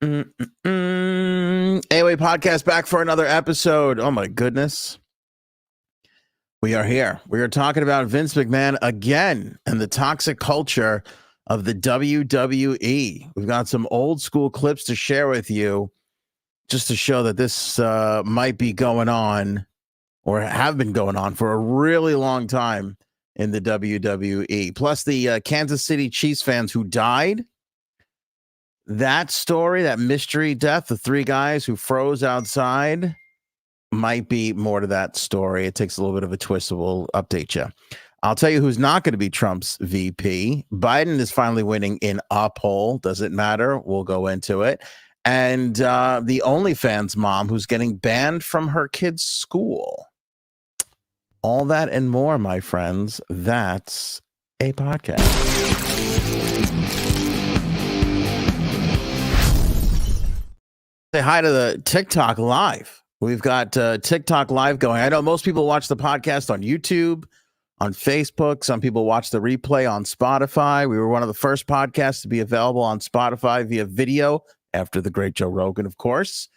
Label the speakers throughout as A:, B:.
A: AOA podcast back for another episode. Oh my goodness. We are here. We are talking about Vince McMahon again and the toxic culture of the WWE. We've got some old school clips to share with you just to show that this might be going on or have been going on for a really long time in the WWE. Plus the Kansas City Chiefs fans who died. That story, that mystery death, the three guys who froze outside, might be more to that story. It takes a little bit of a twist, so we'll update you. I'll tell you who's not going to be Trump's VP. Biden is finally winning in a poll. Does it matter? We'll go into it. And the OnlyFans mom who's getting banned from her kid's school. All that and more, my friends. That's a podcast. Say hi to the TikTok live. We've got TikTok live going. I know most people watch the podcast on YouTube, on Facebook. Some people watch the replay on Spotify. We were one of the first podcasts to be available on Spotify via video after the great Joe Rogan, of course.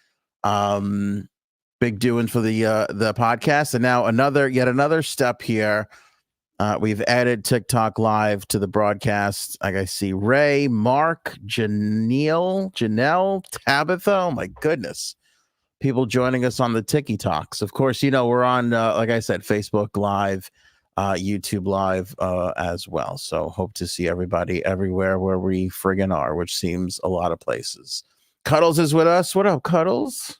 A: Big doings for the podcast. And now yet another step here. We've added TikTok live to the broadcast. Like I see Ray, Mark, Janelle, Tabitha. Oh my goodness. People joining us on the Tiki Talks. Of course, we're on, like I said, Facebook Live, YouTube Live as well. So hope to see everybody everywhere where we friggin' are, which seems a lot of places. Cuddles is with us. What up, Cuddles?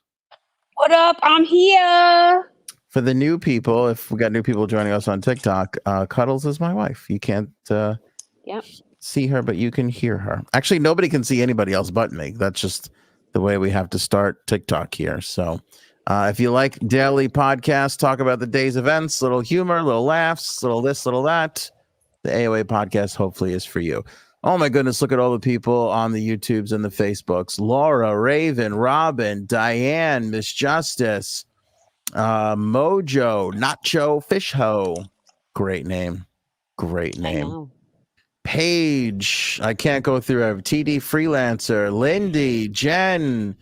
B: What up? I'm here.
A: For the new people, if we got new people joining us on TikTok, Cuddles is my wife. You can't see her, but you can hear her. Actually, nobody can see anybody else but me. That's just the way we have to start TikTok here. So if you like daily podcasts, talk about the day's events, little humor, little laughs, little this, little that, the AOA podcast hopefully is for you. Oh my goodness, look at all the people on the YouTubes and the Facebooks. Laura, Raven, Robin, Diane, Miss Justice, Mojo, Nacho, Fishho. Great name. Paige, I can't go through it. TD Freelancer, Lindy, Jen,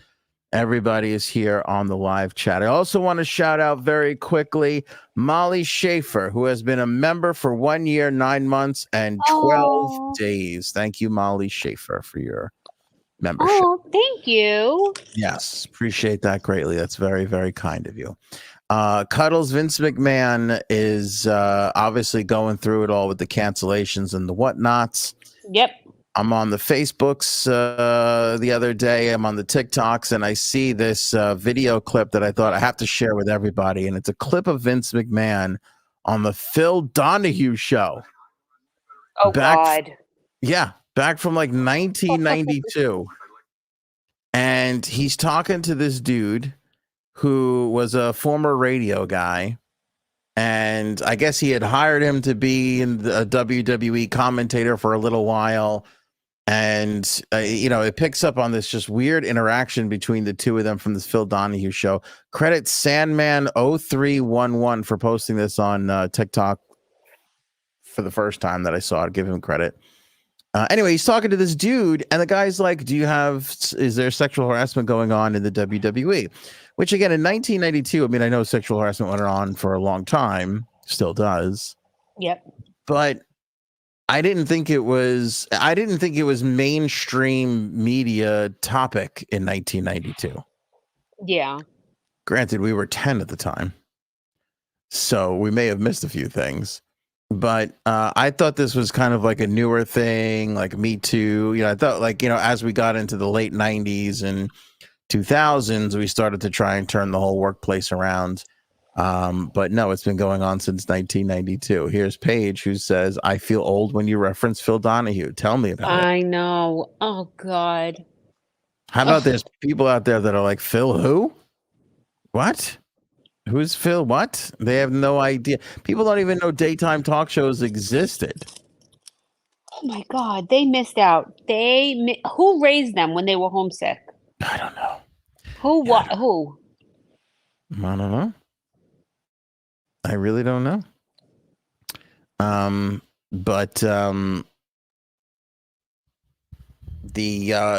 A: everybody is here on the live chat. I also want to shout out very quickly Molly Schaefer, who has been a member for 1 year, 9 months, and 12 days. Thank you, Molly Schaefer, for your membership.
B: Oh, thank you.
A: Yes, appreciate that greatly. That's very, very kind of you. Cuddles, Vince McMahon is obviously going through it all with the cancellations and the whatnots.
B: Yep.
A: I'm on the Facebooks the other day. I'm on the TikToks, and I see this video clip that I thought I have to share with everybody. And it's a clip of Vince McMahon on the Phil Donahue show.
B: Oh, God.
A: Back from like 1992. And he's talking to this dude who was a former radio guy. And I guess he had hired him to be a WWE commentator for a little while. And, it picks up on this just weird interaction between the two of them from this Phil Donahue show. Credit Sandman0311 for posting this on TikTok for the first time that I saw it. Give him credit. Anyway, he's talking to this dude, and the guy's like, is there sexual harassment going on in the WWE? Which, again, in 1992, I mean, I know sexual harassment went on for a long time, still does.
B: Yep.
A: But I didn't think it was mainstream media topic in 1992.
B: Yeah.
A: Granted, we were 10 at the time, so we may have missed a few things. But I thought this was kind of like a newer thing, like Me Too. I thought as we got into the late 90s and 2000s, we started to try and turn the whole workplace around. But no, it's been going on since 1992. Here's Paige, who says, I feel old when you reference Phil Donahue. Tell me about it.
B: I know. Oh, God.
A: How about there's people out there that are like, Phil who? What? Who's Phil? What? They have no idea. People don't even know daytime talk shows existed.
B: Oh, my God. They missed out. Who raised them when they were homesick?
A: I don't know.
B: Who?
A: I don't know. I really don't know.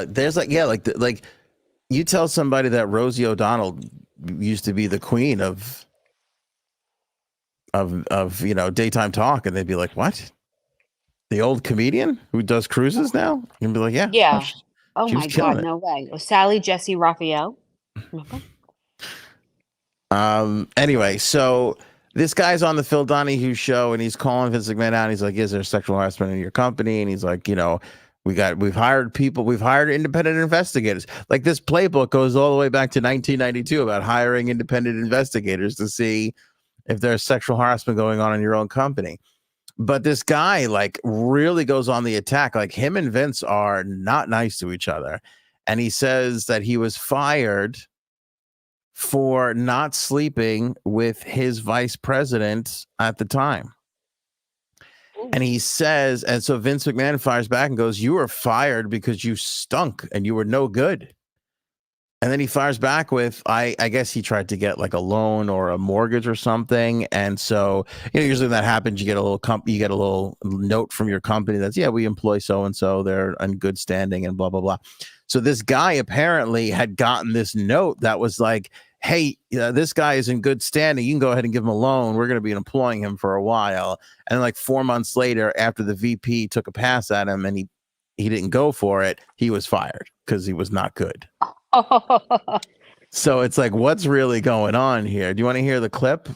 A: There's You tell somebody that Rosie O'Donnell used to be the queen of daytime talk, and they'd be like, "What? The old comedian who does cruises now?" You'd be like, "Yeah,
B: Yeah. Oh
A: she was
B: my
A: killing
B: God,
A: it."
B: no way. Or Sally Jesse Raphael. Remember?
A: Anyway, so this guy's on the Phil Donahue show, and he's calling Vince McMahon out. And he's like, "Is there sexual harassment in your company?" And he's like, we've hired people, we've hired independent investigators. Like, this playbook goes all the way back to 1992 about hiring independent investigators to see if there's sexual harassment going on in your own company. But this guy, like, really goes on the attack. Like, him and Vince are not nice to each other. And he says that he was fired for not sleeping with his vice president at the time. And he says, and so Vince McMahon fires back and goes, "You were fired because you stunk and you were no good." And then he fires back with, I guess he tried to get like a loan or a mortgage or something. And so, usually when that happens, you get a little note from your company that's, "Yeah, we employ so-and-so, they're in good standing," and blah, blah, blah. So this guy apparently had gotten this note that was like, "Hey, this guy is in good standing. You can go ahead and give him a loan. We're going to be employing him for a while." And then, like 4 months later, after the VP took a pass at him and he didn't go for it, he was fired because he was not good. So it's like, what's really going on here? Do you want to hear the clip?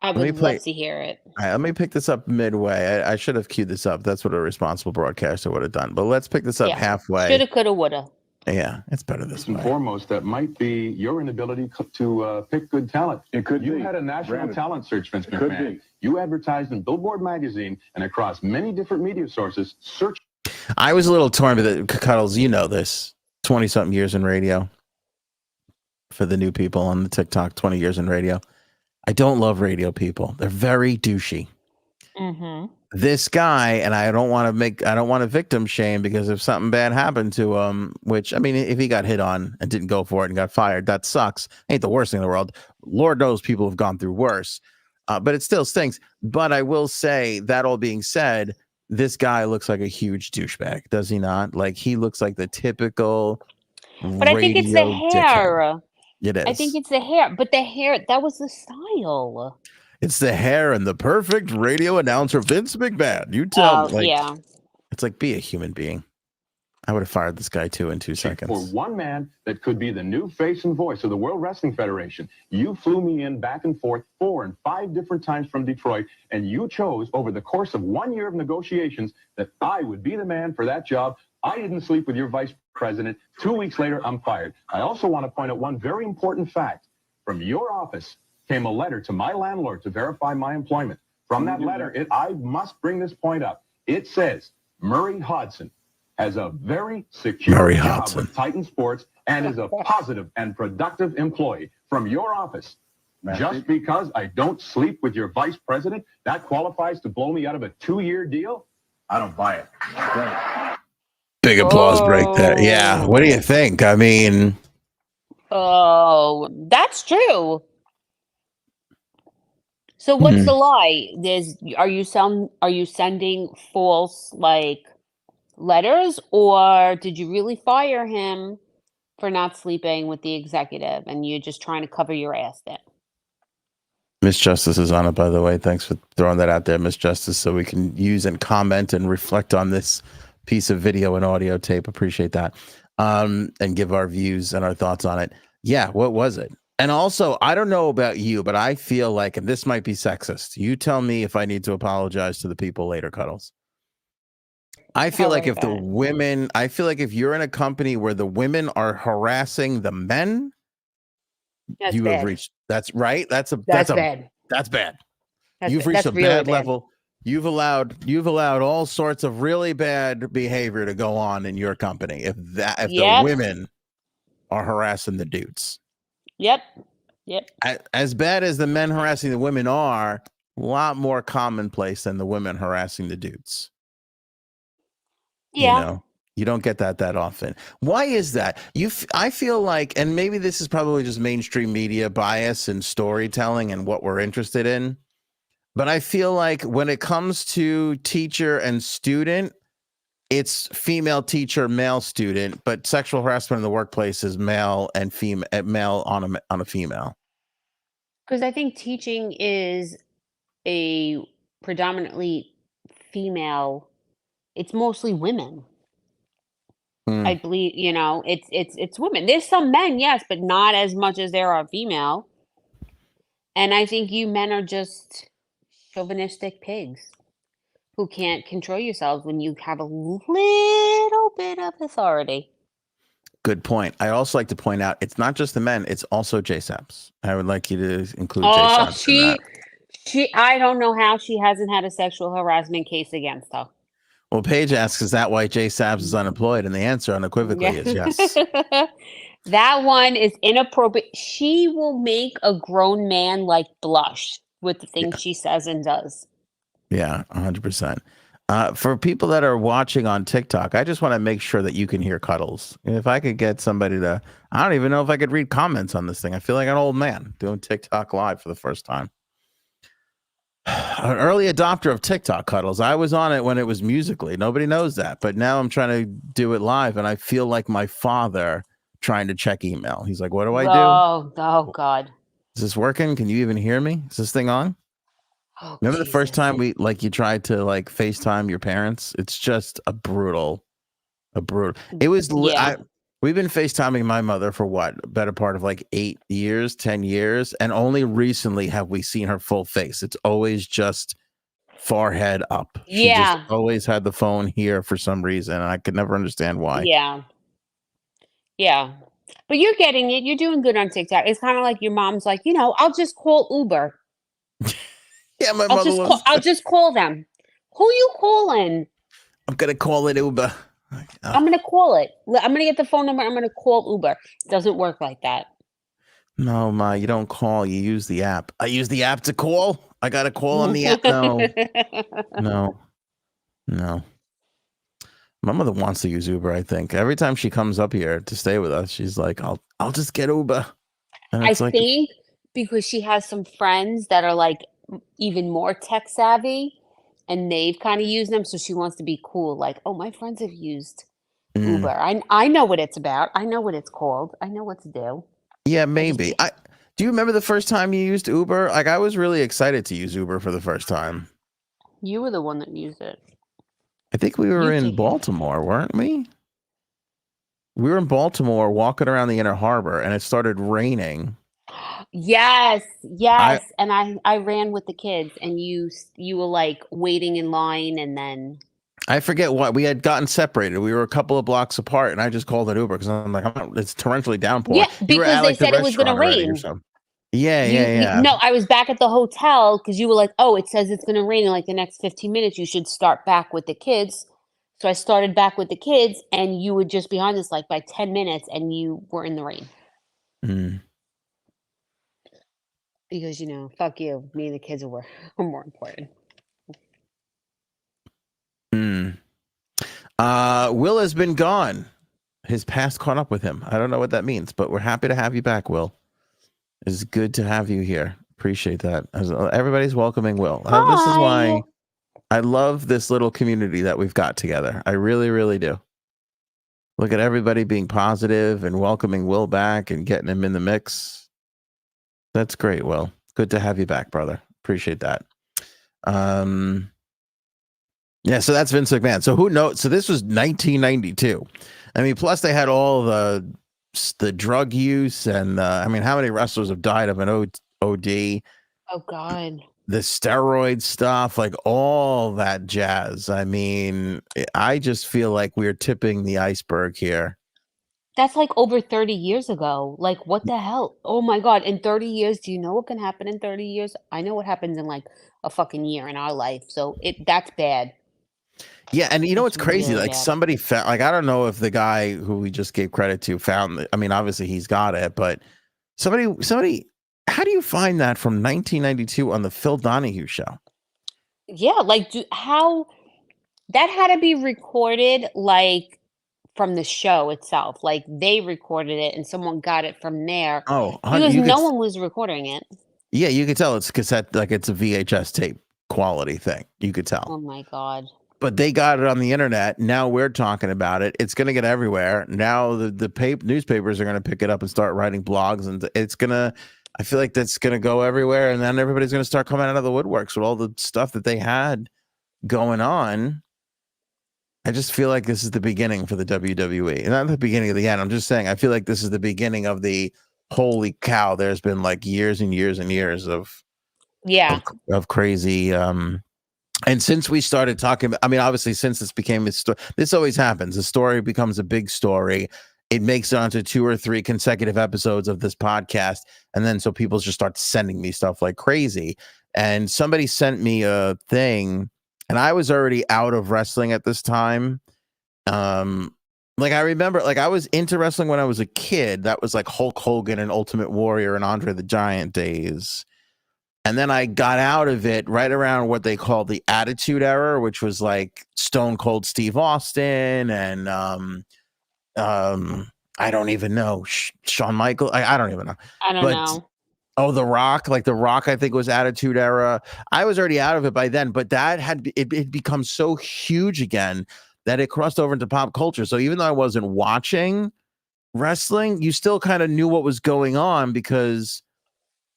B: I would love to hear it.
A: All right, let me pick this up midway. I should have queued this up. That's what a responsible broadcaster would have done. But let's pick this up halfway.
B: Shoulda, coulda, woulda.
A: Yeah, it's better this way.
C: First and foremost, that might be your inability to pick good talent.
D: It could be.
C: You had a national talent search, Vince McMahon.
D: Could be.
C: You advertised in Billboard magazine and across many different media sources.
A: I was a little torn, but Cuddles, you know this. 20-something years in radio. For the new people on the TikTok, 20 years in radio. I don't love radio people. They're very douchey.
B: Mm-hmm.
A: This guy, and I don't want to victim shame, because if something bad happened to him, which, I mean, if he got hit on and didn't go for it and got fired, that sucks. Ain't the worst thing in the world. Lord knows people have gone through worse, but it still stinks. But I will say, that all being said, this guy looks like a huge douchebag, does he not? Like, he looks like the typical.
B: But I think it's the hair.
A: Dickhead. It is.
B: I think it's the hair, but the hair, that was the style.
A: It's the hair and the perfect radio announcer, Vince McMahon. You tell me.
B: Yeah.
A: It's like, be a human being. I would have fired this guy too in 2 seconds.
C: For one man that could be the new face and voice of the World Wrestling Federation, you flew me in back and forth 4 and 5 different times from Detroit, and you chose over the course of 1 year of negotiations that I would be the man for that job. I didn't sleep with your vice president. 2 weeks later, I'm fired. I also want to point out one very important fact. From your office came a letter to my landlord to verify my employment. From that letter, I must bring this point up. It says Murray Hodson has a very secure job with Titan Sports and is a positive and productive employee. From your office. Just because I don't sleep with your vice president, that qualifies to blow me out of a 2-year deal? I don't buy it.
A: Big applause break there. Yeah. What do you think? I mean.
B: Oh, that's true. So what's the lie? Are you sending false, like, letters, or did you really fire him for not sleeping with the executive and you're just trying to cover your ass then?
A: Miss Justice is on it, by the way. Thanks for throwing that out there, Miss Justice, so we can use and comment and reflect on this piece of video and audio tape. Appreciate that. And give our views and our thoughts on it. Yeah, what was it? And also, I don't know about you, but I feel like, and this might be sexist, you tell me if I need to apologize to the people later, Cuddles. I feel like if you're in a company where the women are harassing the men, you have reached, that's right. That's bad. That's bad. You've reached a bad level. You've allowed all sorts of really bad behavior to go on in your company. If the women are harassing the dudes.
B: Yep.
A: As bad as the men harassing the women are, a lot more commonplace than the women harassing the dudes.
B: Yeah.
A: You don't get that often. Why is that? I feel like, and maybe this is probably just mainstream media bias and storytelling and what we're interested in, but I feel like when it comes to teacher and student, it's female teacher, male student, but sexual harassment in the workplace is male and female, male on a female.
B: Because I think teaching is a predominantly female. It's mostly women. I
A: Mm,
B: believe, it's women. There's some men, yes, but not as much as there are female. And I think you men are just chauvinistic pigs who can't control yourselves when you have a little bit of authority.
A: good point. I also like to point out it's not just the men; it's also JSAPs. I would like you to include
B: Oh,
A: JSAPs in that.
B: I don't know how she hasn't had a sexual harassment case against her.
A: Well, Paige asks, "Is that why JSAPs is unemployed?" And the answer unequivocally is yes.
B: That one is inappropriate. She will make a grown man like blush with the things she says and does.
A: Yeah, 100%. For people that are watching on TikTok, I just want to make sure that you can hear Cuddles. If I could get somebody to, I don't even know if I could read comments on this thing. I feel like an old man doing TikTok live for the first time. An early adopter of TikTok, Cuddles. I was on it when it was Musically. Nobody knows that, but now I'm trying to do it live, and I feel like my father trying to check email. He's like, "What do I do?
B: Oh, God.
A: Is this working? Can you even hear me? Is this thing on?"
B: Oh,
A: Remember the first
B: Jesus.
A: time you tried to FaceTime your parents? It's just a brutal. It was,
B: Yeah.
A: we've been FaceTiming my mother for what? A better part of 8 years, 10 years. And only recently have we seen her full face. It's always just forehead up. She just
B: Yeah.
A: always had the phone here for some reason. And I could never understand why.
B: Yeah. Yeah. But you're getting it. You're doing good on TikTok. It's kind of like your mom's like, I'll just call Uber.
A: Yeah, my mother was.
B: I'll just call them. Who you calling?
A: I'm going to call it Uber.
B: I'm going to call it. I'm going to get the phone number. I'm going to call Uber. It doesn't work like that.
A: No, Ma, you don't call. You use the app. I use the app to call. I got to call on the app. No. My mother wants to use Uber, I think. Every time she comes up here to stay with us, she's like, I'll just get Uber. And
B: I think because she has some friends that are even more tech savvy and they've kind of used them. So she wants to be cool. Like, oh, my friends have used Uber. I know what it's about. I know what it's called. I know what to do.
A: Yeah, maybe. Do you remember the first time you used Uber? I was really excited to use Uber for the first time.
B: You were the one that used it.
A: I think we were in Baltimore, weren't we? We were in Baltimore walking around the Inner Harbor, and it started raining.
B: Yes. And I ran with the kids, and you were waiting in line, and then
A: I forget what we had gotten separated. We were a couple of blocks apart, and I just called it Uber because I'm like, it's torrentially downpouring.
B: Yeah, because they said it was going to rain.
A: Yeah.
B: No, I was back at the hotel because you were like, oh, it says it's going to rain in the next 15 minutes. You should start back with the kids. So I started back with the kids, and you were just behind us by 10 minutes, and you were in the rain. Because, fuck you. Me and the kids were more important.
A: Will has been gone. His past caught up with him. I don't know what that means, but we're happy to have you back, Will. It's good to have you here. Appreciate that. Everybody's welcoming Will. This is why I love this little community that we've got together. I really, really do. Look at everybody being positive and welcoming Will back and getting him in the mix. That's great, Will. Good to have you back, brother. Appreciate that. Yeah, so that's Vince McMahon. So who knows? So this was 1992. I mean, plus they had all the drug use and how many wrestlers have died of an OD?
B: Oh God.
A: The steroid stuff, all that jazz. I mean, I just feel like we're tipping the iceberg here.
B: That's over 30 years ago. What the hell? Oh my God. In 30 years, do you know what can happen in 30 years? I know what happens in a fucking year in our life. So that's bad.
A: Yeah, and you know what's crazy?
B: Really
A: somebody found, I don't know if the guy who we just gave credit to found, obviously he's got it, but somebody, how do you find that from 1992 on the Phil Donahue show?
B: Yeah, how that had to be recorded from the show itself. They recorded it and someone got it from there.
A: Oh,
B: because no one was recording it.
A: Yeah, you could tell it's cassette, it's a VHS tape quality thing. You could tell.
B: Oh my God.
A: but they got it on the internet. Now we're talking about it. It's going to get everywhere. Now the newspapers are going to pick it up and start writing blogs, and it's going to, I feel like that's going to go everywhere. And then everybody's going to start coming out of the woodworks with all the stuff that they had going on. I just feel like this is the beginning for the WWE. Not the beginning of the end. I'm just saying, I feel like this is the beginning of the holy cow. There's been like years and years and years of crazy, and since we started talking, I mean, obviously, since this became a story, this always happens. A story becomes a big story. It makes it onto 2 or 3 consecutive episodes of this podcast. And then so people just start sending me stuff like crazy. And somebody sent me a thing, and I was already out of wrestling at this time. Like I remember, like I was into wrestling when I was a kid. That was like Hulk Hogan and Ultimate Warrior and Andre the Giant days. And then I got out of it right around what they call the Attitude Era, which was like Stone Cold Steve Austin and I don't even know, Shawn Michaels. I don't even know.
B: I don't know.
A: Oh, The Rock, like The Rock, I think was Attitude Era. I was already out of it by then, but that had it become so huge again that it crossed over into pop culture. So even though I wasn't watching wrestling, you still kind of knew what was going on because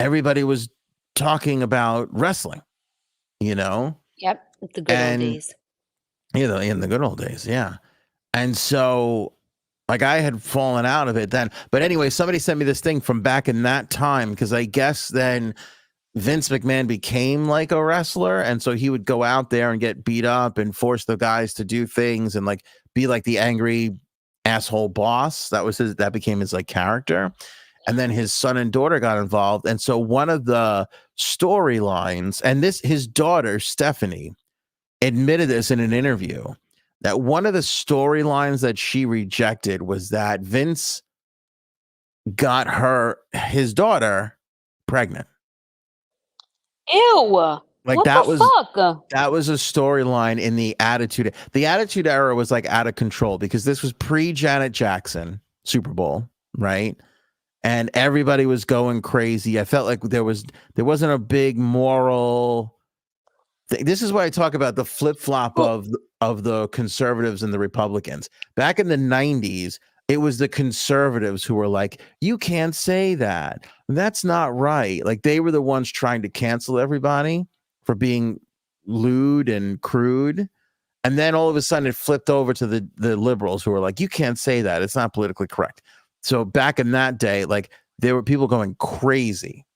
A: everybody was talking about wrestling, you know?
B: Yep. The good old days.
A: You know, in the good old days. Yeah. And so like I had fallen out of it then. But anyway, somebody sent me this thing from back in that time because I guess then Vince McMahon became like a wrestler. And so he would go out there and get beat up and force the guys to do things and like be like the angry asshole boss. That became his like character. And then his son and daughter got involved. And so one of the storylines, and his daughter, Stephanie, admitted this in an interview, that one of the storylines that she rejected was that Vince got his daughter pregnant.
B: Ew.
A: Like
B: what
A: that
B: the
A: was
B: fuck?
A: That was a storyline in the Attitude. The Attitude Era was like out of control because this was pre-Janet Jackson Super Bowl, right? And everybody was going crazy. I felt like there wasn't a big moral thing. This is why I talk about the flip-flop of the conservatives and the Republicans. Back in the 90s, it was the conservatives who were like, you can't say that. That's not right. Like they were the ones trying to cancel everybody for being lewd and crude. And then all of a sudden it flipped over to the liberals who were like, you can't say that. It's not politically correct. So back in that day, like there were people going crazy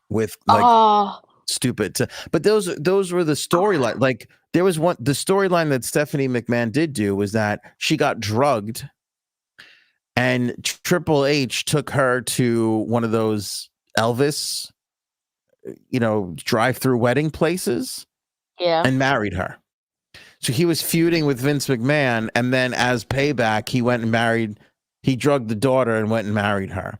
A: with like stupid. But those were the storyline. Like there was the storyline that Stephanie McMahon did do was that she got drugged, and Triple H took her to one of those Elvis, drive-through wedding places, and married her. So he was feuding with Vince McMahon, and then as payback, he went and married. He drugged the daughter and went and married her.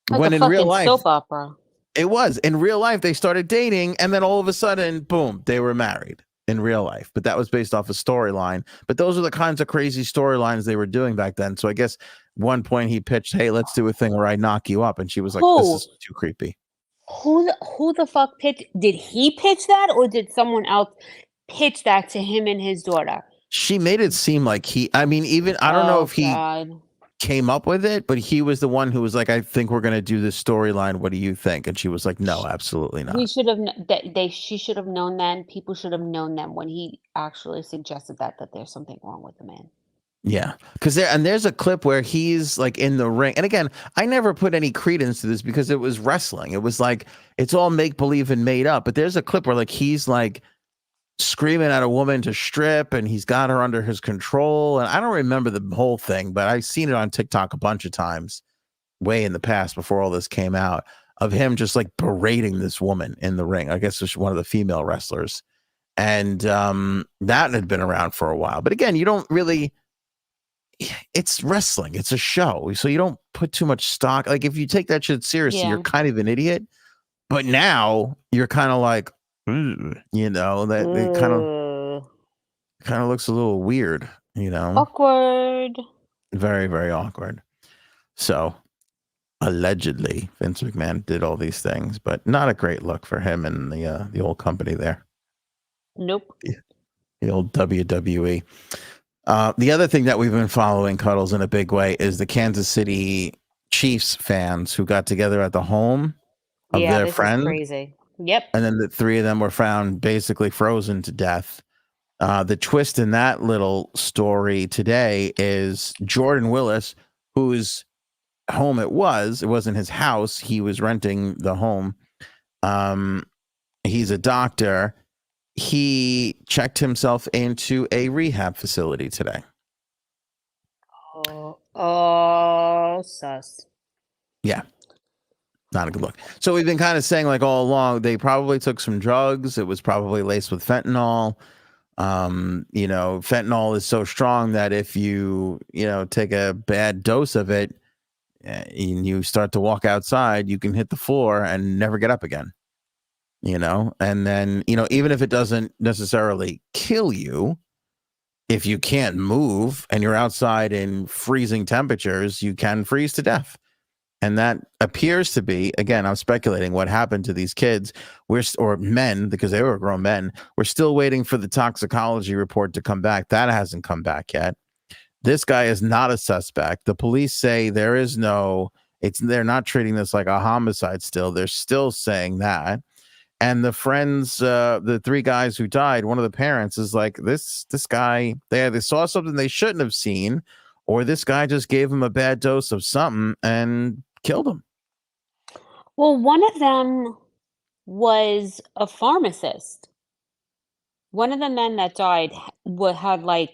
B: Like
A: when
B: a
A: in real life,
B: soap opera.
A: It was. In real life, they started dating, and then all of a sudden, boom, they were married in real life. But that was based off a storyline. But those are the kinds of crazy storylines they were doing back then. So I guess one point he pitched, hey, let's do a thing where I knock you up. And she was like, this is too creepy.
B: Who the fuck pitched? Did he pitch that, or did someone else pitch that to him and his daughter?
A: She made it seem like I don't know if he came up with it, but he was the one who was like, I think we're going to do this storyline. What do you think? And she was like, no, absolutely not.
B: We should have, she should have known then. People should have known then when he actually suggested that there's something wrong with the man.
A: Yeah, because there's a clip where he's like in the ring. And again, I never put any credence to this because it was wrestling. It was like, it's all make believe and made up. But there's a clip where like he's like screaming at a woman to strip and he's got her under his control. And I don't remember the whole thing, but I've seen it on TikTok a bunch of times way in the past before all this came out, of him just like berating this woman in the ring. I guess it's one of the female wrestlers. And that had been around for a while. But again, you don't really, it's wrestling. It's a show. So you don't put too much stock. Like if you take that shit seriously, you're kind of an idiot. But now you're kind of like, that it kind of looks a little weird,
B: awkward,
A: very, very awkward. So allegedly Vince McMahon did all these things, but not a great look for him and the old company there.
B: Nope.
A: The old WWE. The other thing that we've been following, Cuddles, in a big way is the Kansas City Chiefs fans who got together at the home of
B: Yeah,
A: their
B: this is
A: friend.
B: crazy. Yep.
A: And then the three of them were found basically frozen to death. The twist in that little story today is Jordan Willis, whose home it wasn't his house. He was renting the home. He's a doctor. He checked himself into a rehab facility today.
B: Sus.
A: Yeah. Not a good look. So we've been kind of saying, like, all along, they probably took some drugs. It was probably laced with fentanyl. Fentanyl is so strong that if you take a bad dose of it and you start to walk outside, you can hit the floor and never get up again. And then, even if it doesn't necessarily kill you, if you can't move and you're outside in freezing temperatures, you can freeze to death. And that appears to be, again, I'm speculating what happened to these kids. Or men, because they were grown men. We're still waiting for the toxicology report to come back. That hasn't come back yet. This guy is not a suspect. The police say they're not treating this like a homicide still. They're still saying that. And the friends, the three guys who died, one of the parents is like, this guy, they either saw something they shouldn't have seen, or this guy just gave him a bad dose of something and killed him.
B: Well, one of them was a pharmacist. One of the men that died had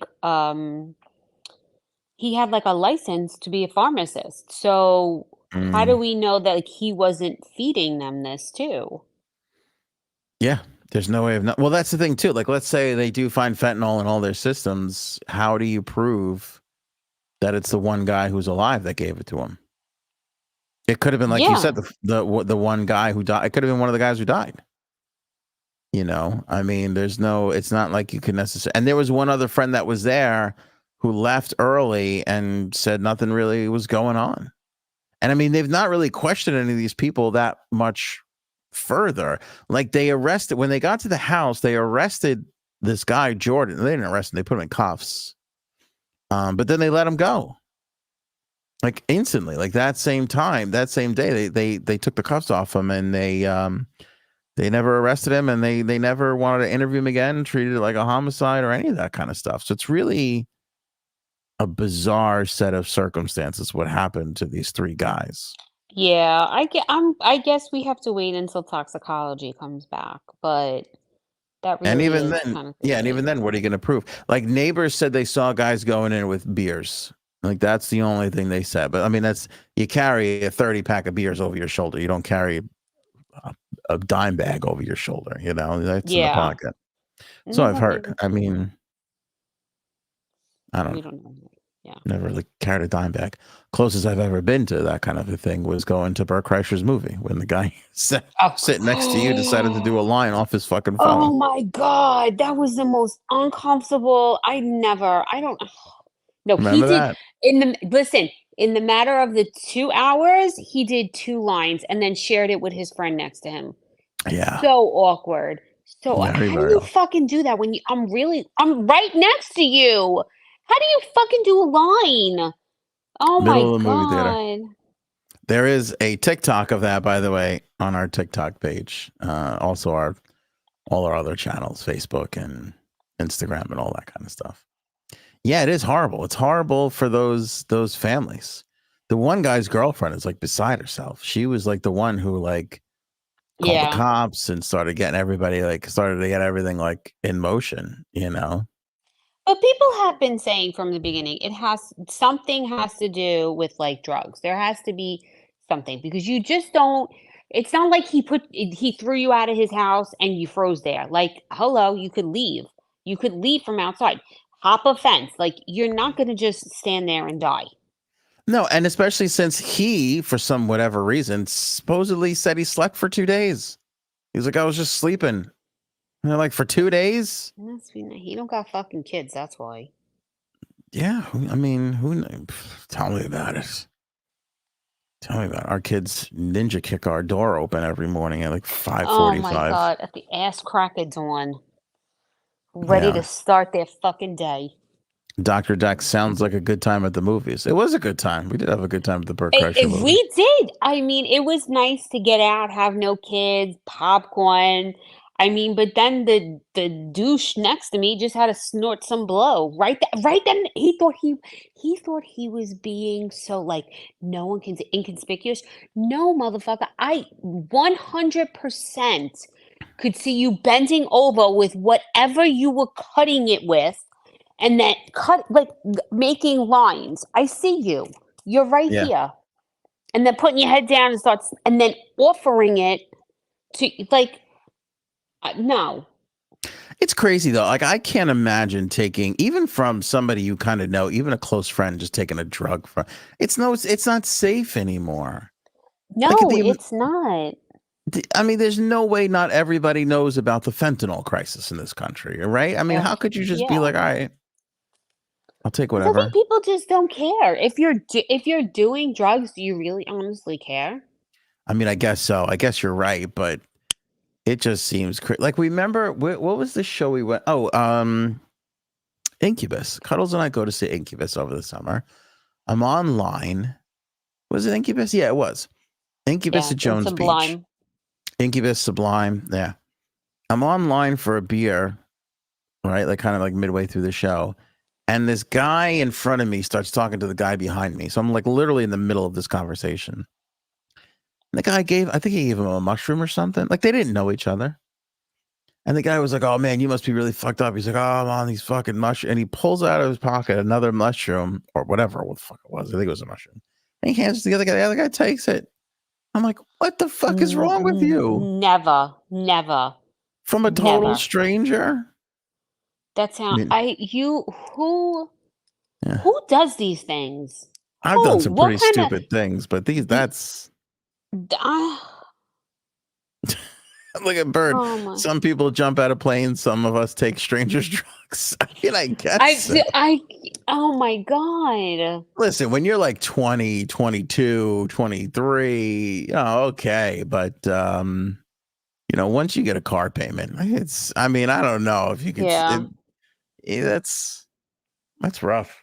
B: he had like a license to be a pharmacist. So how do we know that he wasn't feeding them this too?
A: Yeah, there's no way of well, that's the thing too. Like, let's say they do find fentanyl in all their systems. How do you prove that it's the one guy who's alive that gave it to him? It could have been, like you said, the one guy who died. It could have been one of the guys who died. I mean, it's not like you can necessarily. And there was one other friend that was there who left early and said nothing really was going on. And I mean, they've not really questioned any of these people that much further. Like, when they got to the house, they arrested this guy, Jordan. They didn't arrest him. They put him in cuffs. But then they let him go. Like, instantly, like that same day, they took the cuffs off him, and they never arrested him, and they never wanted to interview him again, treated it like a homicide or any of that kind of stuff. So it's really a bizarre set of circumstances what happened to these three guys.
B: Yeah, I guess we have to wait until toxicology comes back, but that really is kind of
A: and even then, what are you going to prove? Like, neighbors said they saw guys going in with beers. Like, that's the only thing they said. But I mean, you carry a 30 pack of beers over your shoulder. You don't carry a dime bag over your shoulder. That's in the pocket. So I've heard. I mean, I don't know.
B: Yeah.
A: Never really carried a dime bag. Closest I've ever been to that kind of a thing was going to Burt Kreischer's movie when the guy sitting next to you decided to do a line off his fucking phone.
B: Oh my God. That was the most uncomfortable. No,
A: Remember that?
B: In the matter of the 2 hours, he did 2 lines and then shared it with his friend next to him.
A: Yeah.
B: So awkward. So how do you fucking do that when I'm right next to you? How do you fucking do a line? Oh my God.
A: There is a TikTok of that, by the way, on our TikTok page. Also all our other channels, Facebook and Instagram and all that kind of stuff. Yeah, it is horrible. It's horrible for those families. The one guy's girlfriend is like beside herself. She was like the one who like called the cops and started to get everything like in motion,
B: But people have been saying from the beginning, something has to do with like drugs. There has to be something, because you just don't. It's not like he threw you out of his house and you froze there. Like, hello, you could leave. You could leave from outside. Hop a fence. Like, you're not going to just stand there and die.
A: No, and especially since he, for some whatever reason, supposedly said he slept for 2 days. He's like, I was just sleeping. And they're like, for 2 days?
B: He don't got fucking kids, that's why.
A: Yeah, I mean, tell me about it. Tell me about it. Our kids ninja kick our door open every morning at like 5:45.
B: Oh my God, at the ass crack of dawn. ready to start their fucking day.
A: Dr. Dex sounds like a good time at the movies. It was a good time. We did have a good time at the Burt Kreischer movie.
B: We did. I mean, it was nice to get out, have no kids, popcorn. I mean, but then the douche next to me just had to snort some blow right then. He thought he was being so like no one can inconspicuous. No, motherfucker, I 100% could see you bending over with whatever you were cutting it with, and then making lines. I see you. You're right here, and then putting your head down and then offering it to no.
A: It's crazy though. Like I can't imagine taking even from somebody you kind of know, even a close friend, just taking a drug from. It's not safe anymore.
B: No, it's not.
A: I mean, there's no way not everybody knows about the fentanyl crisis in this country, right? I mean, how could you just be like, all right, I'll take whatever.
B: I think people just don't care. If you're doing drugs, do you really honestly care?
A: I mean, I guess so. I guess you're right, but it just seems like we remember what was the show we went? Oh, Incubus. Cuddles and I go to see Incubus over the summer. I'm online. Was it Incubus? Yeah, it was. Incubus at Jones Beach. Incubus Sublime. Yeah. I'm online for a beer, right? Like kind of like midway through the show. And this guy in front of me starts talking to the guy behind me. So I'm like literally in the middle of this conversation. And the guy I think he gave him a mushroom or something. Like they didn't know each other. And the guy was like, oh man, you must be really fucked up. He's like, oh, I'm on these fucking mushrooms. And he pulls out of his pocket another mushroom or whatever what the fuck it was. I think it was a mushroom. And he hands it to the other guy. The other guy takes it. I'm like, what the fuck is wrong with you?
B: Never.
A: From a total stranger?
B: That's how who does these things?
A: I've done some pretty stupid things, but that's look at Bird. Some people jump out of planes. Some of us take strangers' drugs. I mean, I guess.
B: Oh my God.
A: Listen, when you're like 20, 22, 23, okay. But, once you get a car payment, I don't know if you can. That's rough.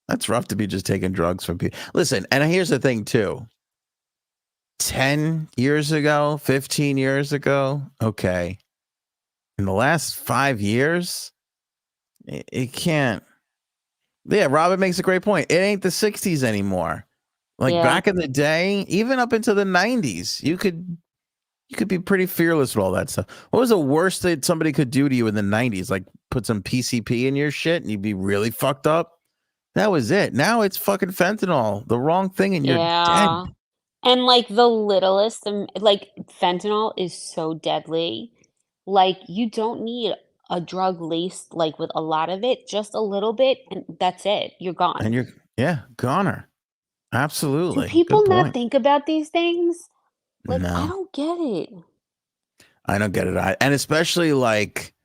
A: That's rough to be just taking drugs from people. Listen, and here's the thing too. 10 years ago, 15 years ago, okay. In the last 5 years, it can't. Yeah, Robin makes a great point. It ain't the 60s anymore. Like back in the day, even up into the 90s, you could be pretty fearless with all that stuff. What was the worst that somebody could do to you in the 90s? Like put some PCP in your shit and you'd be really fucked up? That was it. Now it's fucking fentanyl. The wrong thing and you're dead.
B: And like the littlest, like fentanyl is so deadly. Like you don't need a drug laced like with a lot of it, just a little bit, and that's it. You're gone.
A: And you're goner. Absolutely.
B: Do people not think about these things? Like
A: No.
B: I don't get it.
A: I don't get it. And especially like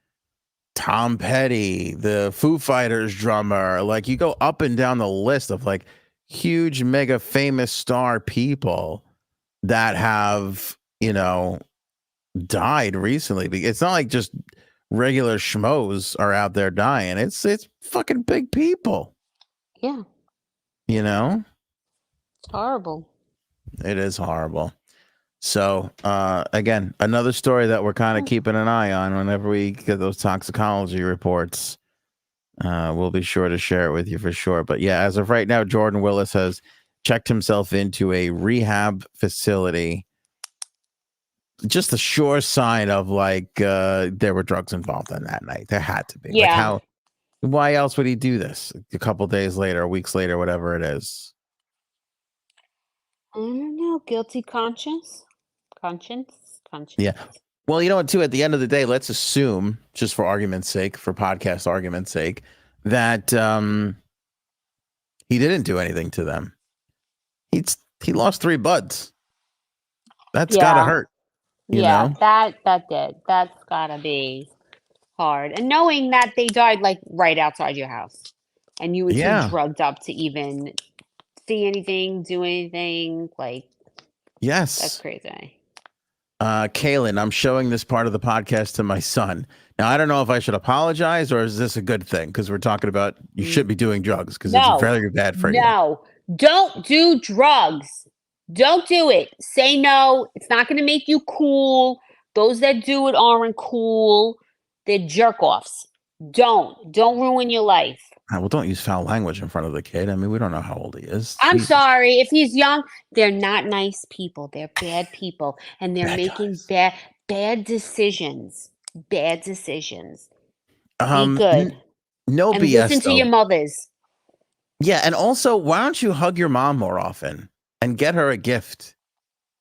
A: Tom Petty, the Foo Fighters drummer, like you go up and down the list of like huge, mega famous star people that have, died recently. It's not like just regular schmoes are out there dying. It's fucking big people.
B: Yeah.
A: It's
B: horrible.
A: It is horrible. So, again, another story that we're kind of keeping an eye on whenever we get those toxicology reports. We'll be sure to share it with you for sure. But yeah, as of right now, Jordan Willis has checked himself into a rehab facility. Just a sure sign of like there were drugs involved on that night. There had to be.
B: Yeah.
A: Like why else would he do this a couple days later, weeks later, whatever it is?
B: I don't know. Guilty conscience.
A: Yeah. Well, you know what, too, at the end of the day, let's assume, just for argument's sake, for podcast argument's sake, that he didn't do anything to them. He lost 3 buds. That's gotta hurt. You know?
B: that did. That's gotta be hard. And knowing that they died like right outside your house, and you were too drugged up to even see anything, do anything, like
A: yes,
B: that's crazy.
A: Kaylin, I'm showing this part of the podcast to my son. Now, I don't know if I should apologize or is this a good thing? Because we're talking about you should be doing drugs because it's
B: No,
A: very bad for you.
B: no, don't do drugs. Don't do it. Say no. It's not going to make you cool. Those that do it aren't cool. They're jerk offs. Don't ruin your life.
A: Well, don't use foul language in front of the kid. I mean, we don't know how old he is.
B: I'm
A: Jesus.
B: sorry. If he's young, they're not nice people. They're bad people. And they're
A: Bad
B: making
A: guys.
B: bad decisions. Bad decisions. Be
A: Um,
B: good.
A: No
B: And
A: BS
B: listen to
A: though.
B: your mothers.
A: Yeah, and also, why don't you hug your mom more often and get her a gift?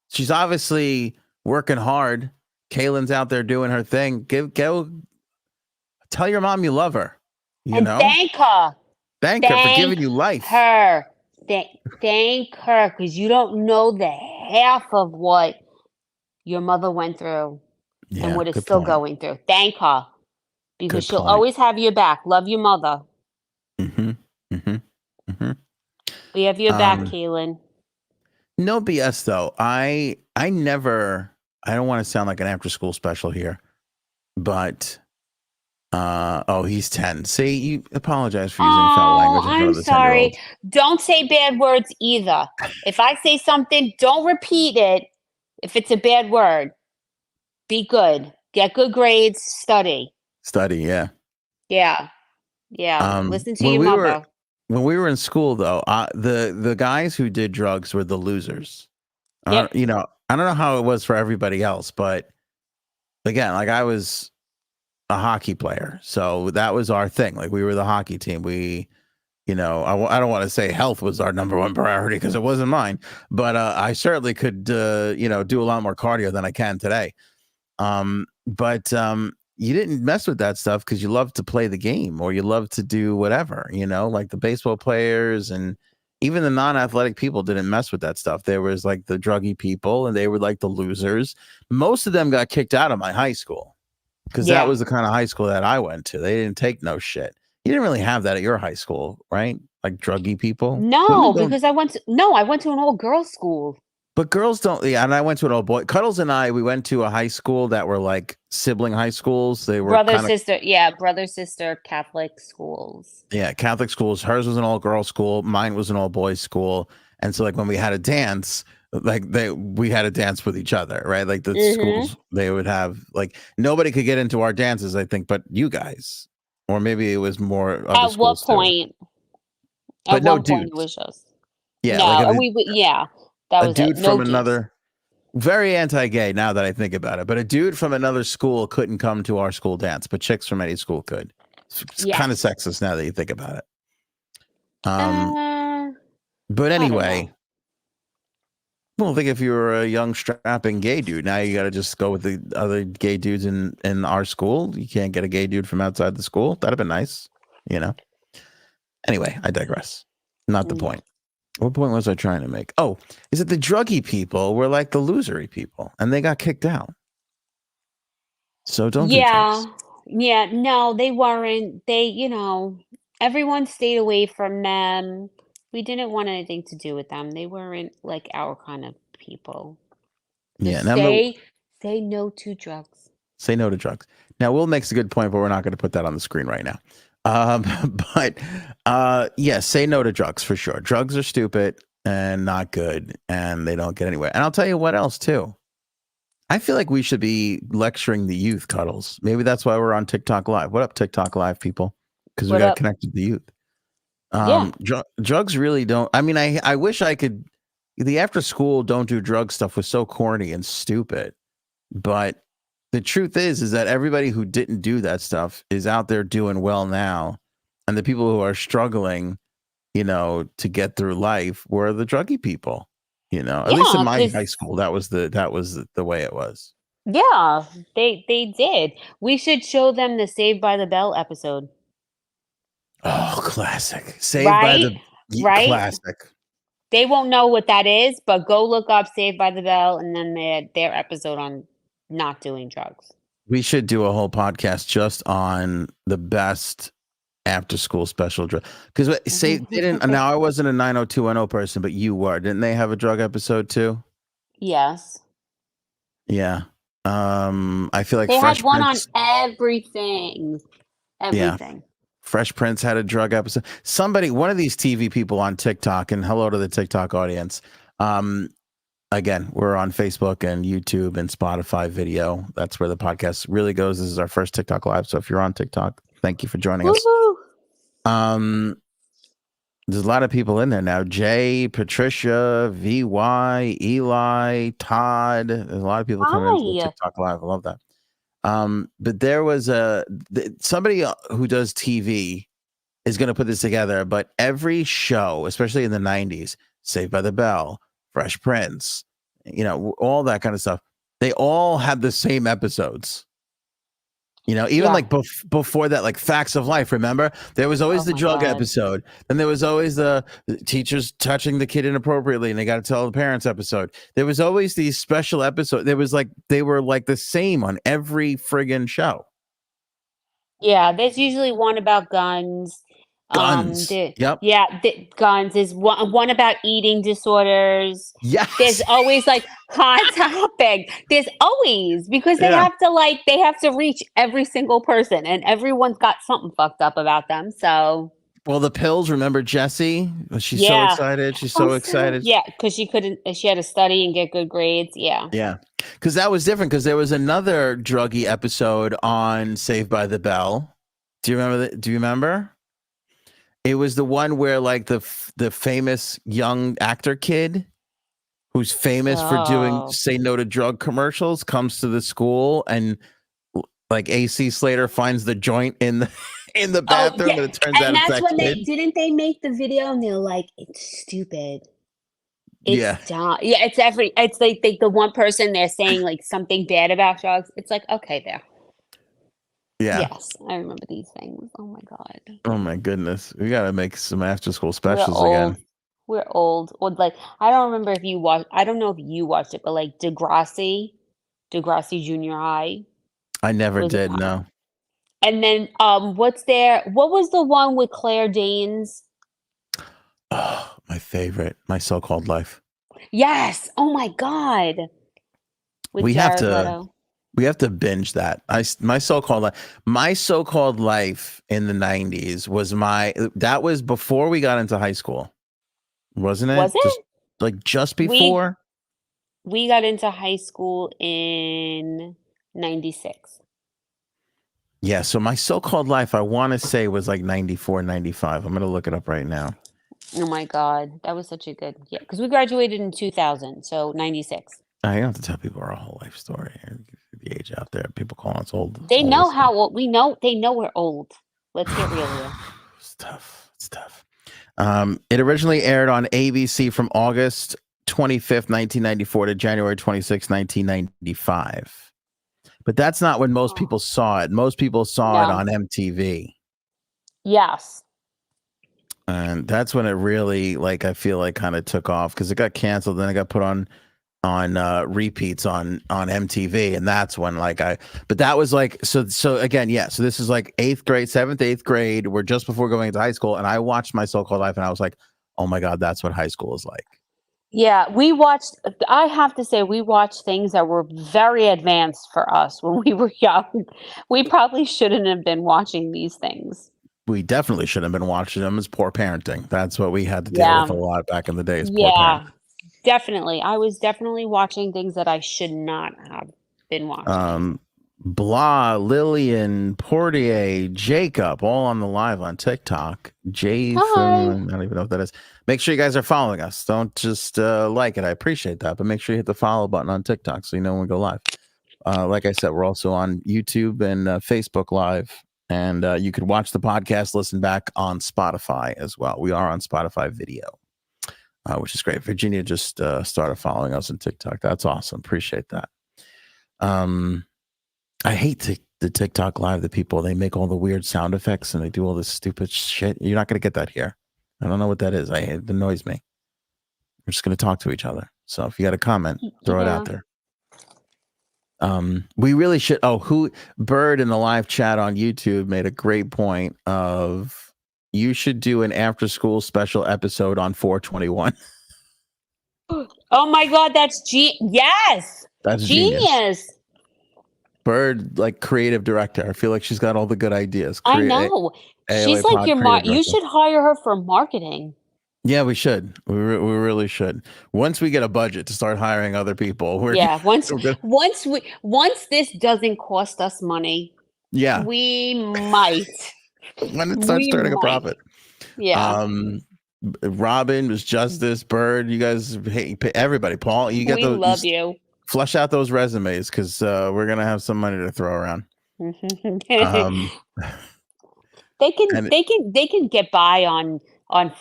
A: She's obviously working hard. Kaylin's out there doing her thing. Go tell your mom you love her. You
B: And
A: know,
B: thank her.
A: thank her for giving you life.
B: Her. Thank her, because you don't know the half of what your mother went through
A: Yeah,
B: and what is
A: good
B: still
A: point.
B: going through. Thank her, because
A: Good
B: she'll
A: point.
B: always have your back. Love your mother.
A: Mm-hmm. Mm-hmm. Mm-hmm.
B: We have your back, Kaylin.
A: No BS though. I never. I don't want to sound like an after school special here, but oh, he's 10. See, you apologize for using foul language in front
B: I'm
A: of the
B: sorry.
A: 10-year-old.
B: Don't say bad words either. If I say something, don't repeat it if it's a bad word. Be good. Get good grades. Study.
A: Study, yeah.
B: Yeah. Yeah. Listen to
A: When
B: your
A: we were
B: mother.
A: when we were in school though, the guys who did drugs were the losers.
B: Yep.
A: You know, I don't know how it was for everybody else, but again, like I was a hockey player, so that was our thing. Like we were the hockey team. We, you know, I don't want to say health was our number one priority because it wasn't mine, but I certainly could, you know, do a lot more cardio than I can today. But you didn't mess with that stuff because you love to play the game or you love to do whatever, you know, like the baseball players and even the non-athletic people didn't mess with that stuff. There was like the druggy people and they were like the losers. Most of them got kicked out of my high school because that was the kind of high school that I went to. They didn't take no shit. You didn't really have that at your high school, right? Like druggy people.
B: No, because I went to an all girls school.
A: But girls don't. Yeah, and I went to an all boy. Cuddles and I, we went to a high school that were like sibling high schools. They were
B: Brother, sister Catholic schools.
A: Yeah, Catholic schools. Hers was an all girls school. Mine was an all boys school. And so, like when we had a dance, like we had a dance with each other, right? Like the schools, they would have like nobody could get into our dances, I think, but you guys, or maybe it was more.
B: At what point?
A: But no
B: point it
A: dudes.
B: was just
A: Yeah,
B: no,
A: like
B: that
A: a
B: was
A: dude
B: it. No
A: from
B: dudes.
A: another. Very anti-gay now that I think about it, but a dude from another school couldn't come to our school dance, but chicks from any school could. It's kind of sexist now that you think about it. But anyway, well, think if you were a young strapping gay dude, now you got to just go with the other gay dudes in our school. You can't get a gay dude from outside the school. That'd have been nice, you know. Anyway, I digress. Not the point. What point was I trying to make? Oh, is it the druggy people were like the losery people and they got kicked out? So don't do drugs.
B: Yeah, no, they weren't. They, everyone stayed away from them. We didn't want anything to do with them. They weren't like our kind of people.
A: Yeah,
B: Say no to drugs.
A: Say no to drugs. Now, Will makes a good point, but we're not going to put that on the screen right now. But say no to drugs for sure. Drugs are stupid and not good, and they don't get anywhere. And I'll tell you what else too. I feel like we should be lecturing the youth, Cuddles. Maybe that's why we're on TikTok Live. What up, TikTok Live people? Because we got to connect with the youth. Drugs really don't. I mean, I wish I could. The after school don't do drug stuff was so corny and stupid, but the truth is that everybody who didn't do that stuff is out there doing well now. And the people who are struggling, to get through life were the druggy people, at least in my high school, that was the way it was.
B: Yeah, they did. We should show them the Saved by the Bell episode.
A: Oh, classic. Classic.
B: They won't know what that is, but go look up Saved by the Bell and then their episode on not doing drugs.
A: We should do a whole podcast just on the best after school special drug. Because they didn't. Now I wasn't a 90210 person, but you were. Didn't they have a drug episode too?
B: Yes.
A: Yeah. I feel like
B: They
A: Fresh
B: had one
A: Prince.
B: on everything. Everything.
A: Fresh Prince had a drug episode. One of these TV people on TikTok, and hello to the TikTok audience. Again, we're on Facebook and YouTube and Spotify video. That's where the podcast really goes. This is our first TikTok live. So if you're on TikTok, thank you for joining us. There's a lot of people in there now. Jay, Patricia, VY, Eli, Todd. There's a lot of people coming into the TikTok live. I love that. But there was somebody who does TV is going to put this together, but every show, especially in the 90s, Saved by the Bell, Fresh Prince, all that kind of stuff, they all had the same episodes. Even like before that, like Facts of Life, remember? There was always the drug episode. And there was always the teachers touching the kid inappropriately and they got to tell the parents episode. There was always these special episodes. They were like the same on every friggin' show.
B: Yeah, there's usually one about guns.
A: Guns.
B: Guns. There's one about eating disorders.
A: Yes.
B: There's always like hot topic. There's always, because they have to reach every single person, and everyone's got something fucked up about them. So.
A: Well, the pills. Remember Jessie? She's so excited. She's so excited.
B: Yeah, because she had to study and get good grades. Yeah.
A: Yeah, because that was different. Because there was another druggy episode on Saved by the Bell. Do you remember that? Do you remember? It was the one where like the famous young actor kid who's famous for doing say no to drug commercials comes to the school, and like AC Slater finds the joint in the bathroom, and it turns out it's that
B: when
A: kid.
B: Didn't they make the video and they're like, it's stupid.
A: It's
B: dumb. Yeah, it's like the one person they're saying like something bad about drugs. It's like, okay, there.
A: Yeah.
B: Yes, I remember these things. Oh my god.
A: Oh my goodness. We gotta make some after school specials again.
B: We're old. Or like, I don't remember if you watched. I don't know if you watched it, but like Degrassi Junior High.
A: I never did. No.
B: And then, what was the one with Claire Danes?
A: Oh, my favorite. My So-Called Life.
B: Yes. Oh my god. With Jared Leto.
A: We have to binge that. My so-called life in the 90s that was before we got into high school, wasn't it?
B: Was it?
A: Just before?
B: We got into high school in 96.
A: Yeah, so my so-called life, I want to say was like 94, 95. I'm going to look it up right now.
B: Oh my god, that was such a good, because we graduated in 2000, so 96.
A: I don't have to tell people our whole life story. The age out there, people calling us old.
B: They know how old we know. They know we're old. Let's get real here.
A: It's tough. It originally aired on ABC from August 25th, 1994 to January 26th, 1995. But that's not when most people saw it. Most people saw it on MTV.
B: Yes.
A: And that's when it really, I feel like kind of took off because it got canceled. Then it got put on repeats on MTV, and that's when but that was so again, so this is like 7th, 8th grade. We're just before going into high school, and I watched My So-Called Life, and I was like, oh my god, that's what high school is like.
B: Yeah, I have to say, we watched things that were very advanced for us when we were young. We probably shouldn't have been watching these things.
A: We definitely shouldn't have been watching them. As poor parenting. That's what we had to deal with a lot back in the days. Poor parenting.
B: Definitely. I was definitely watching things that I should not have been watching.
A: Blah, Lillian, Portier, Jacob, all on the live on TikTok. Jay from, I don't even know what that is. Make sure you guys are following us. Don't just like it. I appreciate that, but make sure you hit the follow button on TikTok so you know when we go live. Like I said, we're also on YouTube and Facebook Live, and you could watch the podcast, listen back on Spotify as well. We are on Spotify video. Which is great. Virginia just started following us on TikTok. That's awesome. Appreciate that. I hate the TikTok live. The people, they make all the weird sound effects and they do all this stupid shit. You're not going to get that here. I don't know what that is. It annoys me. We're just going to talk to each other. So if you got a comment, throw it out there. We really should. Bird in the live chat on YouTube made a great point of, you should do an after school special episode on 421.
B: Oh my god, that's yes.
A: That's
B: genius.
A: Bird, like creative director. I feel like she's got all the good ideas.
B: I know.
A: AOA
B: She's like
A: pod
B: your
A: creative
B: you
A: director.
B: should hire her for marketing.
A: Yeah, we should. We really should. Once we get a budget to start hiring other people,
B: Yeah, once
A: we're
B: once this doesn't cost us money,
A: yeah,
B: we might.
A: when it starts
B: We
A: turning a
B: might.
A: profit.
B: Yeah.
A: Robin was Justice, Bird. You guys, hey, everybody, Paul, you get
B: We
A: those.
B: love you.
A: Flush out those resumes because we're gonna have some money to throw around. Um,
B: They can
A: and
B: they can get by on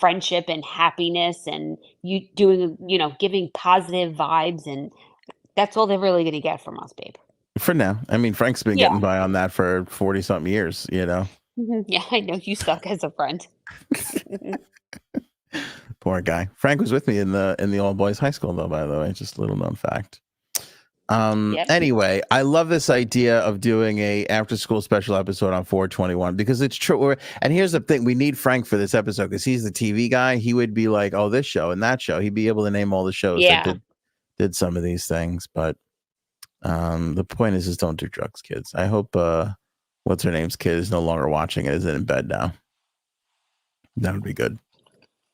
B: friendship and happiness and you doing, giving positive vibes, and that's all they're really gonna get from us, babe.
A: for now, I mean, Frank's been
B: Yeah.
A: getting by on that for 40 something years.
B: Yeah, I know you suck as a friend.
A: Poor guy. Frank was with me in the all boys high school, though. By the way, just a little known fact.
B: Yep.
A: Anyway, I love this idea of doing a after school special episode on 421 because it's true. And here's the thing: we need Frank for this episode because he's the TV guy. He would be like, "Oh, this show and that show." He'd be able to name all the shows that did some of these things. But the point is, don't do drugs, kids. I hope what's her name's kid is no longer watching it. Is in bed now. That would be good.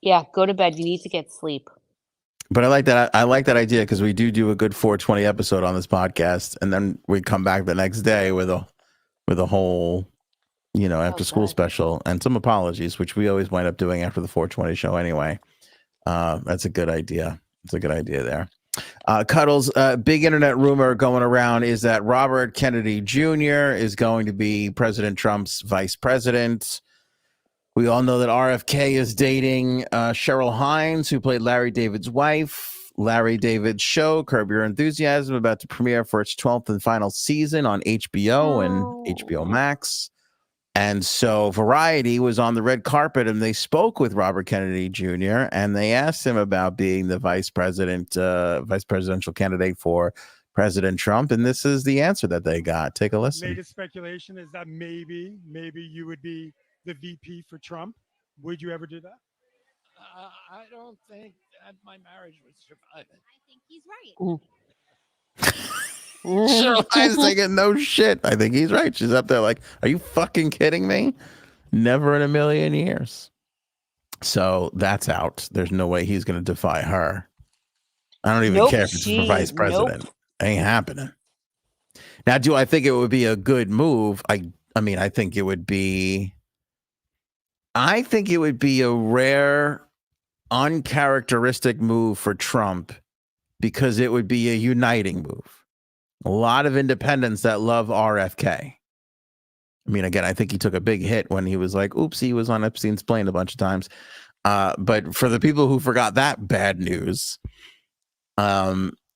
B: Yeah, go to bed. You need to get sleep.
A: But I like that. I like that idea because we do a good 420 episode on this podcast, and then we come back the next day with a whole, after school special and some apologies, which we always wind up doing after the 420 show anyway. That's a good idea. It's a good idea there. Cuddles, big internet rumor going around is that Robert Kennedy Jr. is going to be President Trump's vice president. We all know that RFK is dating Cheryl Hines, who played Larry David's wife. Larry David's show, Curb Your Enthusiasm, about to premiere for its 12th and final season on HBO and HBO Max. And so Variety was on the red carpet and they spoke with Robert Kennedy Jr. and they asked him about being the vice presidential candidate for President Trump. And this is the answer that they got. Take a listen.
D: Latest speculation is that maybe you would be the VP for Trump. Would you ever do that?
E: I don't think that my marriage would survive it.
F: I think he's right.
A: Cheryl Hines thinking, no shit. I think he's right. She's up there like, are you fucking kidding me? Never in a million years. So that's out. There's no way he's going to defy her. I don't even care if it's for vice president. Ain't happening. Now, do I think it would be a good move? I mean, I think it would be a rare, uncharacteristic move for Trump because it would be a uniting move. A lot of independents that love RFK. I mean, again, I think he took a big hit when he was like, oops, he was on Epstein's plane a bunch of times. But for the people who forgot that bad news,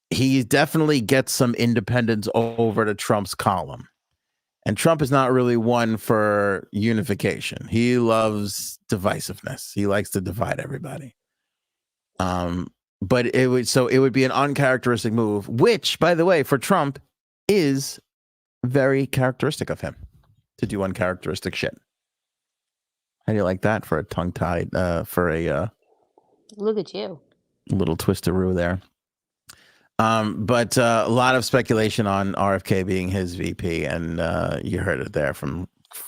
A: he definitely gets some independents over to Trump's column. And Trump is not really one for unification. He loves divisiveness. He likes to divide everybody. But it would be an uncharacteristic move, which, by the way, for Trump is very characteristic of him to do uncharacteristic shit. How do you like that for a tongue-tied, for a
B: look at you,
A: little twisteroo there? But a lot of speculation on RFK being his VP, and you heard it there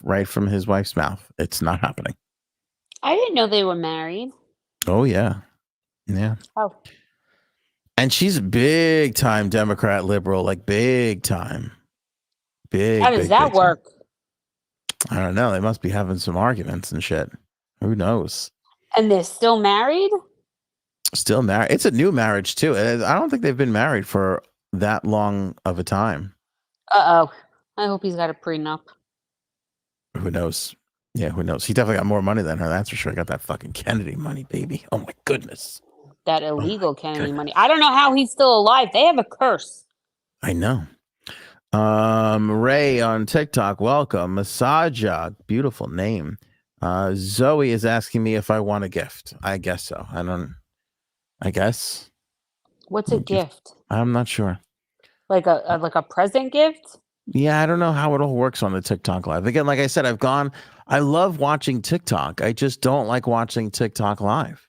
A: right from his wife's mouth. It's not happening.
B: I didn't know they were married.
A: Oh yeah. Yeah.
B: Oh.
A: And she's a big time Democrat liberal, like big time. Big.
B: How does that work?
A: I don't know. They must be having some arguments and shit. Who knows?
B: And they're still married?
A: Still married. It's a new marriage too. I don't think they've been married for that long of a time.
B: Uh-oh. I hope he's got a prenup.
A: Who knows? Yeah, who knows? He definitely got more money than her. That's for sure. He got that fucking Kennedy money, baby. Oh my goodness.
B: That illegal Kennedy money. I don't know how he's still alive. They have a curse.
A: I know. Ray on TikTok, welcome. Massaja, beautiful name. Zoe is asking me if I want a gift. I guess so. I guess.
B: What's a gift?
A: I'm not sure.
B: Like a present gift?
A: Yeah, I don't know how it all works on the TikTok live. Again, like I said, I love watching TikTok. I just don't like watching TikTok live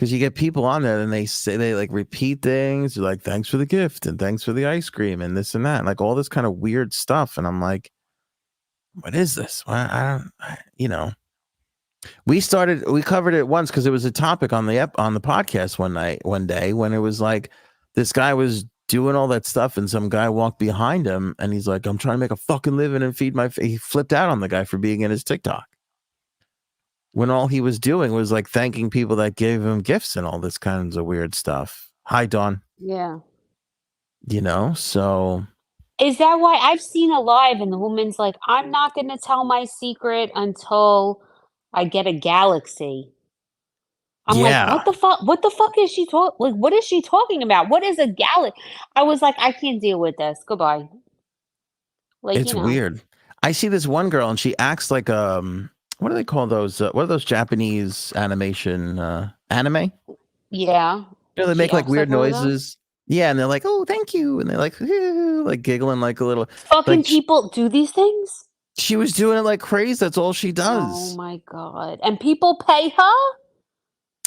A: Because you get people on there and they say, they like repeat things. You're like, thanks for the gift and thanks for the ice cream and this and that, and like all this kind of weird stuff. And I'm like, what is this? Well, we covered it once because it was a topic on the podcast one day when it was like this guy was doing all that stuff and some guy walked behind him and he's like, I'm trying to make a fucking living and feed he flipped out on the guy for being in his TikTok when all he was doing was like thanking people that gave him gifts and all this kinds of weird stuff. Hi, Dawn.
B: Yeah.
A: So
B: is that why I've seen a live and the woman's like, I'm not going to tell my secret until I get a galaxy. I'm like, what the fuck? What the fuck is she talking? Like, what is she talking about? What is a galaxy? I was like, I can't deal with this. Goodbye. Like,
A: it's weird. I see this one girl and she acts like what do they call those? What are those Japanese animation anime?
B: Yeah.
A: They make like weird noises. Yeah, and they're like, "Oh, thank you," and they're like, like giggling like a little.
B: Fucking
A: like,
B: people do these things.
A: She was doing it like crazy. That's all she does.
B: Oh my god! And people pay her.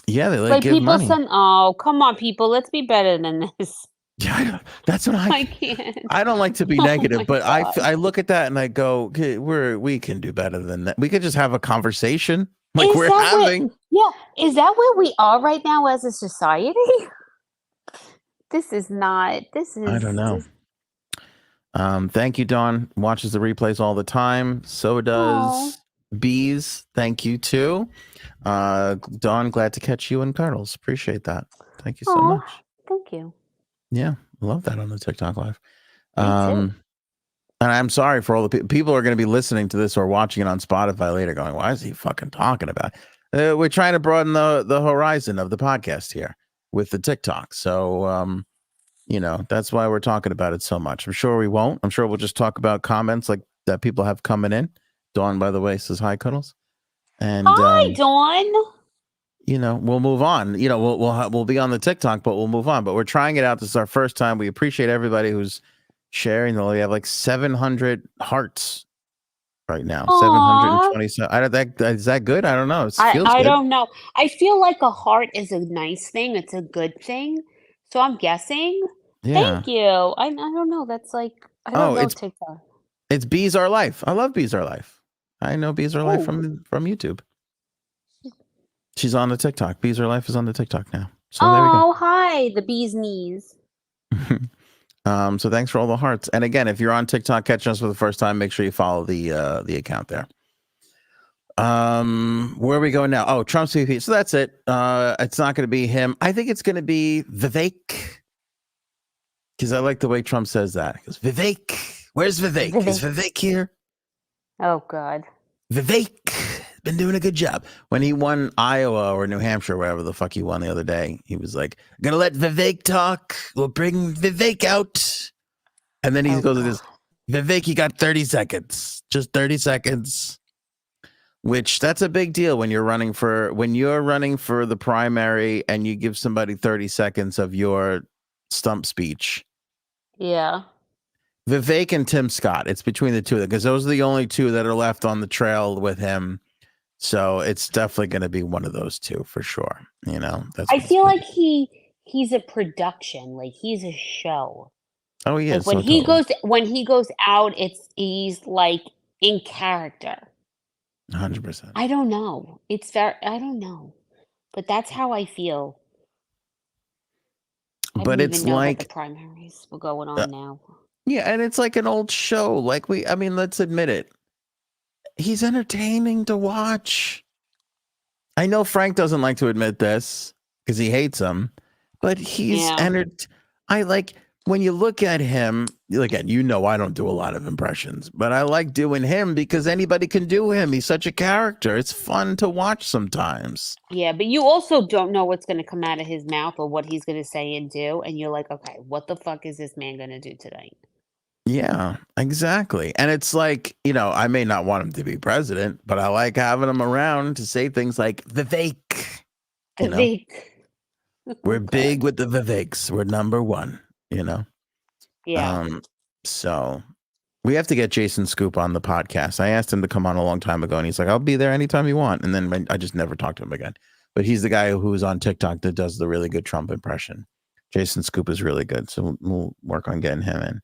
A: Yeah, they like give
B: people
A: money.
B: Oh, come on, people! Let's be better than this.
A: Yeah, that's what I
B: can't.
A: I don't like to be negative, but I look at that and I go, okay, we can do better than that. We could just have a conversation like we're having.
B: Is that where we are right now as a society? This is. I don't
A: know. Thank you, Dawn. Watches the replays all the time. So does Bees. Thank you too. Dawn, glad to catch you in cuddles. Appreciate that. Thank you so much.
B: Thank you.
A: Yeah, love that on the TikTok live.
B: Me too.
A: And I'm sorry for all the people who are going to be listening to this or watching it on Spotify later going, why is he fucking talking about it? We're trying to broaden the horizon of the podcast here with the TikTok. So, that's why we're talking about it so much. I'm sure we won't. I'm sure we'll just talk about comments like that people have coming in. Dawn, by the way, says hi, Cuddles. And
B: hi, Dawn.
A: We'll move on. We'll be on the TikTok, but we'll move on. But we're trying it out. This is our first time. We appreciate everybody who's sharing. We have like 700 hearts right now. 727. Is that good? I don't know.
B: I don't know. I feel like a heart is a nice thing. It's a good thing. So I'm guessing. Yeah. Thank you. I don't know. That's like I don't know TikTok.
A: It's Bees Are Life. I love Bees Are Life. I know Bees Are Life from YouTube. She's on the TikTok. Bees Are Life is on the TikTok now. So there we go.
B: Hi, the bee's knees.
A: So thanks for all the hearts. And again, if you're on TikTok catching us for the first time, make sure you follow the account there. Where are we going now? Oh, Trump's VP. So that's it. It's not going to be him. I think it's going to be Vivek. Because I like the way Trump says that. He goes, Vivek. Where's Vivek? Is Vivek here?
B: Oh, God.
A: Vivek. Been doing a good job. When he won Iowa or New Hampshire, wherever the fuck he won the other day, he was like, gonna let Vivek talk. We'll bring Vivek out. And then he goes with this, Vivek, you got 30 seconds. Just 30 seconds. Which that's a big deal when you're running for the primary and you give somebody 30 seconds of your stump speech.
B: Yeah.
A: Vivek and Tim Scott. It's between the two of them because those are the only two that are left on the trail with him. So it's definitely going to be one of those two for sure.
B: I feel like he's a production, like he's a show.
A: Oh, yeah.
B: Like when he goes out, he's like in character.
A: 100%.
B: I don't know. I don't know, but that's how I feel.
A: But it's like
B: the primaries were going on now.
A: Yeah, and it's like an old show. Like let's admit it. He's entertaining to watch. I know Frank doesn't like to admit this because he hates him, but he's I like when you look at him, again, I don't do a lot of impressions, but I like doing him because anybody can do him. He's such a character. It's fun to watch sometimes.
B: Yeah, but you also don't know what's going to come out of his mouth or what he's going to say and do. And you're like, okay, what the fuck is this man going to do tonight?
A: Yeah, exactly. And it's like, I may not want him to be president, but I like having him around to say things like Vivek.
B: Vivek.
A: We're big with the Viveks. We're number one,
B: Yeah.
A: So we have to get Jason Scoop on the podcast. I asked him to come on a long time ago and he's like, I'll be there anytime you want. And then I just never talked to him again. but he's the guy who's on TikTok that does the really good Trump impression. Jason Scoop is really good, so we'll work on getting him in.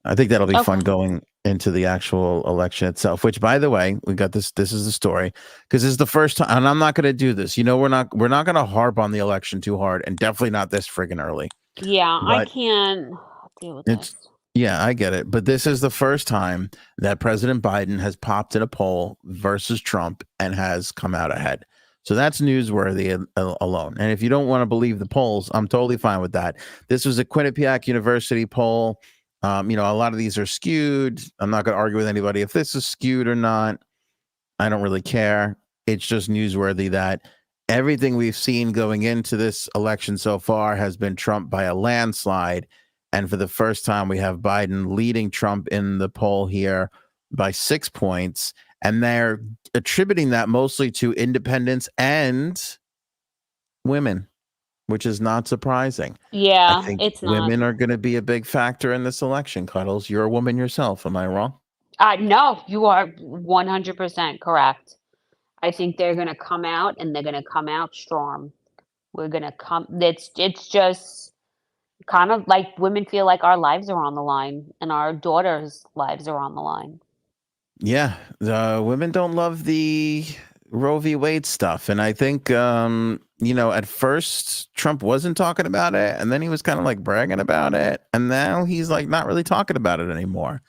A: I think that'll be fun going into the actual election itself. Which, by the way, we got this. This is the story because this is the first time, and I'm not going to do this. We're not going to harp on the election too hard, and definitely not this friggin' early.
B: Yeah, I
A: But
B: can't deal with this.
A: Yeah, I get it. But this is the first time that President Biden has popped in a poll versus Trump and has come out ahead. So that's newsworthy alone. And if you don't want to believe the polls, I'm totally fine with that. This was a Quinnipiac University poll. A lot of these are skewed. I'm not going to argue with anybody if this is skewed or not. I don't really care. It's just newsworthy that everything we've seen going into this election so far has been Trump by a landslide. And for the first time, we have Biden leading Trump in the poll here by 6 points. And they're attributing that mostly to independents and women, which is not surprising.
B: Yeah,
A: I think
B: it's not.
A: women are going to be a big factor in this election, Cuddles. You're a woman yourself. Am I wrong?
B: No, you are 100% correct. I think they're going to come out and they're going to come out strong. We're going to come. It's just kind of like women feel like our lives are on the line and our daughters' lives are on the line.
A: Yeah, the women don't love the Roe v. Wade stuff. And I think, at first Trump wasn't talking about it. And then he was kind of like bragging about it. And now he's like not really talking about it anymore.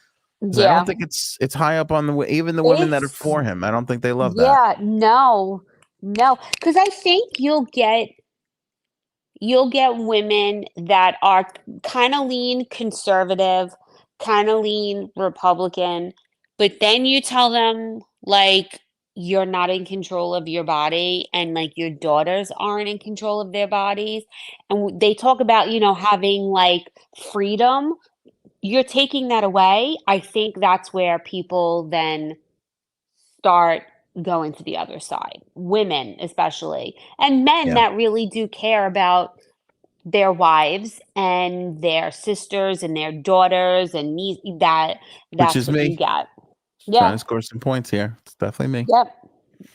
A: So I don't think it's high up on even the women that are for him. I don't think they love that.
B: Yeah, no. Because I think you'll get women that are kind of lean conservative, kind of lean Republican, but then you tell them like you're not in control of your body and like your daughters aren't in control of their bodies. And they talk about, having like freedom. You're taking that away. I think that's where people then start going to the other side, women especially, and men that really do care about their wives and their sisters and their daughters and that's
A: Which is
B: what
A: me.
B: you got.
A: Trying to score some points here. It's definitely me.
B: Yep.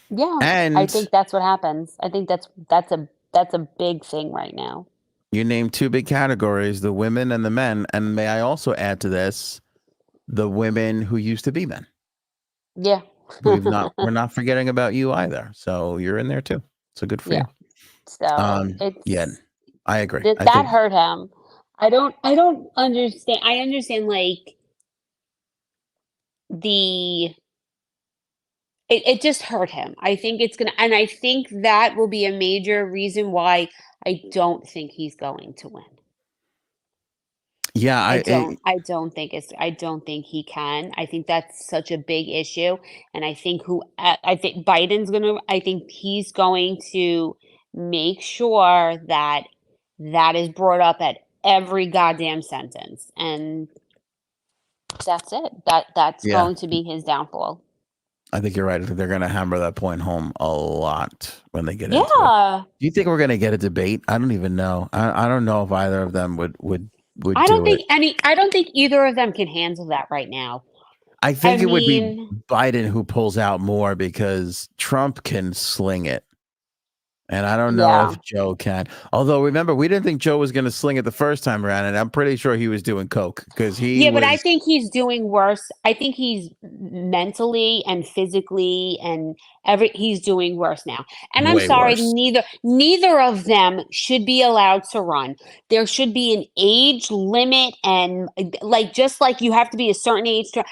B: Yeah.
A: And
B: I think that's what happens. I think that's a big thing right now.
A: You named two big categories, the women and the men. And may I also add to this, the women who used to be men.
B: Yeah.
A: We're not forgetting about you either. So you're in there too. So good for you.
B: So
A: I agree.
B: That hurt him. I don't understand. I understand like it just hurt him. I think and I think that will be a major reason why I don't think he's going to win.
A: Yeah,
B: I don't think he can. I think that's such a big issue, and I think he's going to make sure that is brought up at every goddamn sentence, and that's it. That's going to be his downfall.
A: I think you're right. I think they're going to hammer that point home a lot when they get into it. Do you think we're going to get a debate? I don't even know. I don't know if either of them would
B: I don't think either of them can handle that right now.
A: I think it would be Biden who pulls out more because Trump can sling it. And I don't know if Joe can. Although, remember, we didn't think Joe was going to sling it the first time around, and I'm pretty sure he was doing coke because
B: but I think he's doing worse. I think he's mentally and physically and he's doing worse now. And I'm sorry, neither of them should be allowed to run. There should be an age limit, and just like you have to be a certain age to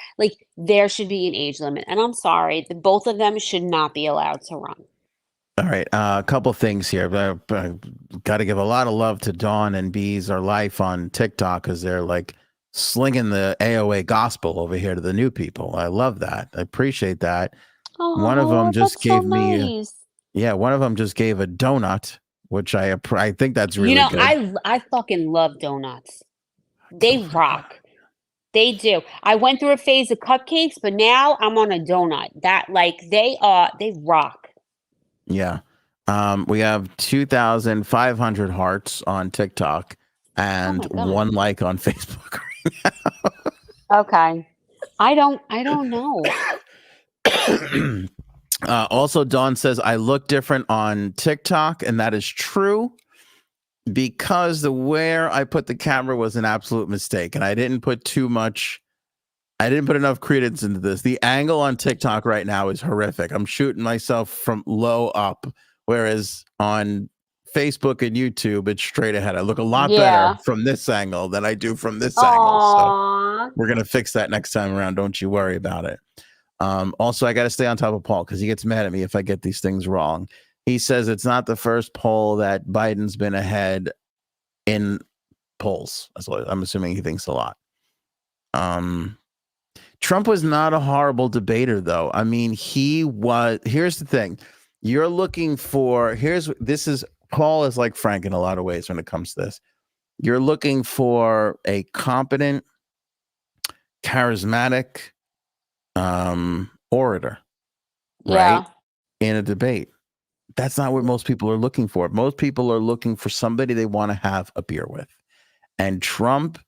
B: there should be an age limit. And I'm sorry, both of them should not be allowed to run.
A: All right, a couple things here. Got to give a lot of love to Dawn and Bees or Life on TikTok because they're like slinging the AOA gospel over here to the new people. I love that. I appreciate that.
B: Oh,
A: one of them just gave me,
B: nice.
A: One of them just gave a donut, which I think that's really good.
B: I fucking love donuts. They rock. They do. I went through a phase of cupcakes, but now I'm on a donut. They rock.
A: Yeah. We have 2,500 hearts on TikTok and 1 like on Facebook right now.
B: Okay. I don't know.
A: Also, Dawn says, I look different on TikTok, and that is true because the where I put the camera was an absolute mistake, and I didn't put enough credence into this. The angle on TikTok right now is horrific. I'm shooting myself from low up, whereas on Facebook and YouTube, it's straight ahead. I look a lot better from this angle than I do from this angle. So we're going to fix that next time around. Don't you worry about it. Also, I got to stay on top of Paul because he gets mad at me if I get these things wrong. He says it's not the first poll that Biden's been ahead in polls. That's what I'm assuming he thinks a lot. Trump was not a horrible debater, though. I mean, he was. Here's the thing. You're looking for. Paul is like Frank in a lot of ways when it comes to this. You're looking for a competent, charismatic orator, right? In a debate. That's not what most people are looking for. Most people are looking for somebody they want to have a beer with. And Trump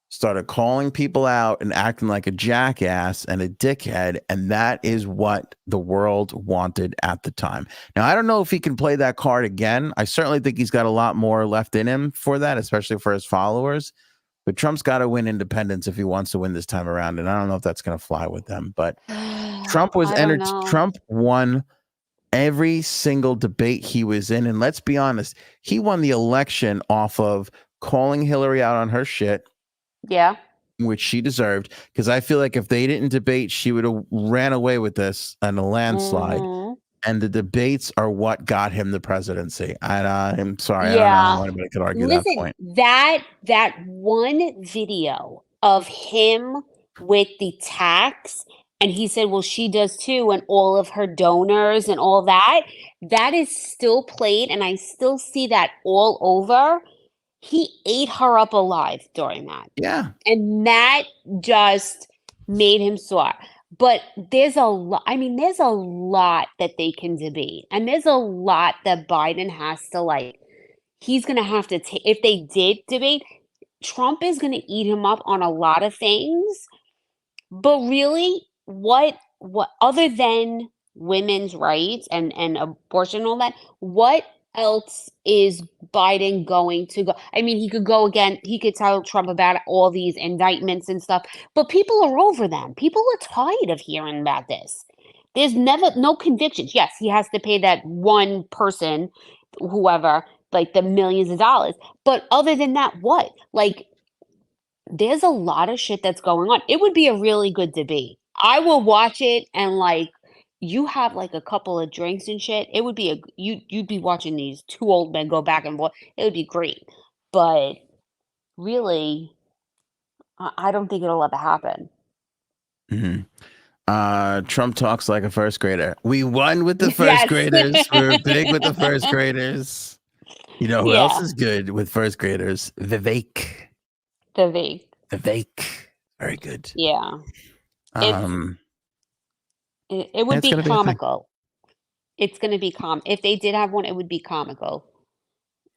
A: started calling people out and acting like a jackass and a dickhead, and that is what the world wanted at the time. Now, I don't know if he can play that card again. I certainly think he's got a lot more left in him for that, especially for his followers. But Trump's got to win independence if he wants to win this time around, and I don't know if that's going to fly with them. But Trump was Trump won every single debate he was in, and let's be honest, he won the election off of calling Hillary out on her shit.
B: Yeah.
A: Which she deserved, because I feel like if they didn't debate, she would have ran away with this in a landslide. Mm-hmm. And the debates are what got him the presidency. I'm sorry, I don't know how anybody could argue that point.
B: That one video of him with the tax, and he said, well, she does too, and all of her donors and all that is still played, and I still see that all over. He ate her up alive during that.
A: Yeah.
B: And that just made him sore. But there's a lot that they can debate. And there's a lot that Biden has to he's going to have to take. If they did debate, Trump is going to eat him up on a lot of things. But really, what other than women's rights and abortion and all that, what else is Biden going to go? I mean, he could go again. He could tell Trump about all these indictments and stuff, but people are over them. People are tired of hearing about this. There's no convictions. Yes, he has to pay that one person, whoever, the millions of dollars. But other than that, what? There's a lot of shit that's going on. It would be a really good debate. I will watch it and you have a couple of drinks and shit. It would be you'd be watching these two old men go back and forth. It would be great. But really, I don't think it'll ever happen.
A: Mm-hmm. Trump talks like a first grader. We won with the first graders. We're big with the first graders. You know who else is good with first graders? Vivek. Very good.
B: Yeah. It would be comical. It's going to be if they did have one, it would be comical.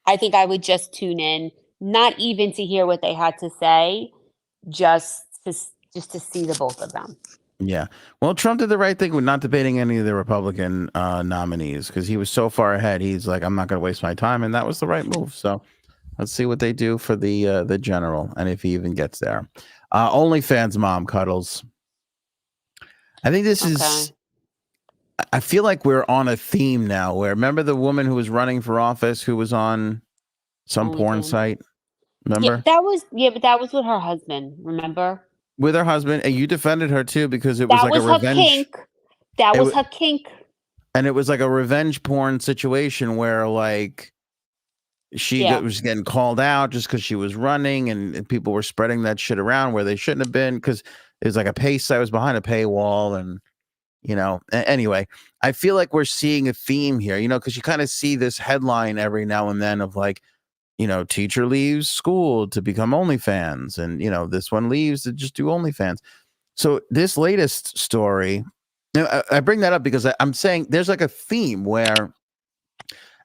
B: I think I would just tune in, not even to hear what they had to say, just to see the both of them.
A: Yeah. Well, Trump did the right thing with not debating any of the Republican nominees because he was so far ahead. He's like, I'm not going to waste my time. And that was the right move. So let's see what they do for the general and if he even gets there. OnlyFans mom cuddles. I think this is, I feel like we're on a theme now where, remember the woman who was running for office who was on some porn site? Remember?
B: Yeah, but that was with her husband, remember?
A: With her husband. And you defended her too because it was like a revenge.
B: That was her kink.
A: And it was like a revenge porn situation where she was getting called out just because she was running and people were spreading that shit around where they shouldn't have been because it was like a pay site was behind a paywall. And, anyway, I feel like we're seeing a theme here, because you kind of see this headline every now and then of teacher leaves school to become OnlyFans. And, this one leaves to just do OnlyFans. So this latest story, I bring that up because I'm saying there's a theme where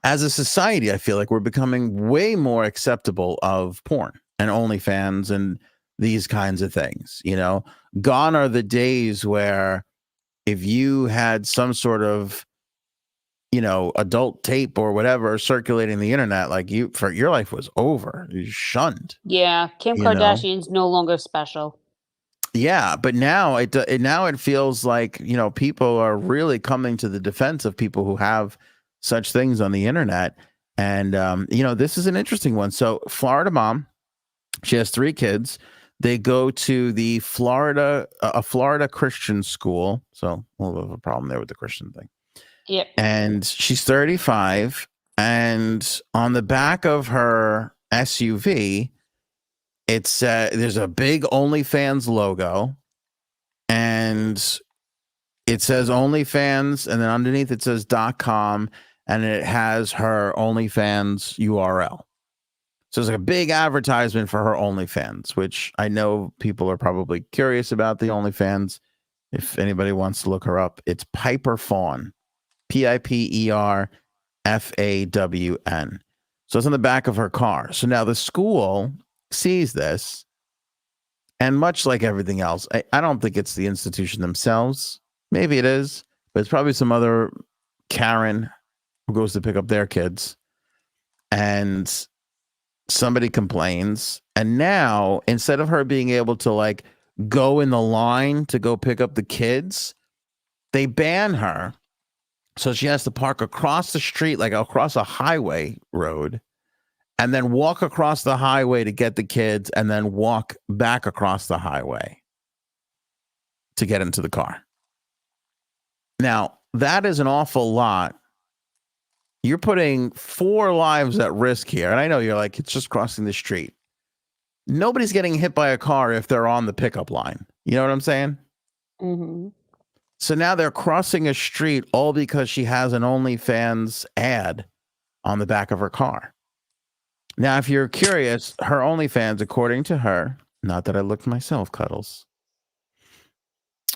A: as a society, I feel like we're becoming way more acceptable of porn and OnlyFans and these kinds of things. Gone are the days where if you had some sort of, adult tape or whatever circulating the internet, like your life was over. You're shunned.
B: Yeah, Kim
A: You know?
B: Kardashian's no longer special.
A: Yeah, but now it feels like, people are really coming to the defense of people who have such things on the internet. And this is an interesting one. So Florida mom, she has 3 kids. They go to the Florida Christian school. So a little bit of a problem there with the Christian thing.
B: Yep.
A: And she's 35, and on the back of her SUV, it's there's a big OnlyFans logo, and it says OnlyFans, and then underneath it says .com, and it has her OnlyFans URL. So it's like a big advertisement for her OnlyFans, which I know people are probably curious about the OnlyFans. If anybody wants to look her up, it's Piper Fawn, PIPERFAWN. So it's on the back of her car. So now the school sees this, and much like everything else, I don't think it's the institution themselves. Maybe it is, but it's probably some other Karen who goes to pick up their kids, and somebody complains, and now instead of her being able to like go in the line to go pick up the kids, they ban her. So she has to park across the street, like across a highway road, and then walk across the highway to get the kids, and then walk back across the highway to get into the car. Now, that is an awful lot. You're putting 4 lives at risk here. And I know you're like, it's just crossing the street. Nobody's getting hit by a car if they're on the pickup line. You know what I'm saying?
B: Mm-hmm.
A: So now they're crossing a street all because she has an OnlyFans ad on the back of her car. Now, if you're curious, her OnlyFans, according to her, not that I looked myself, Cuddles.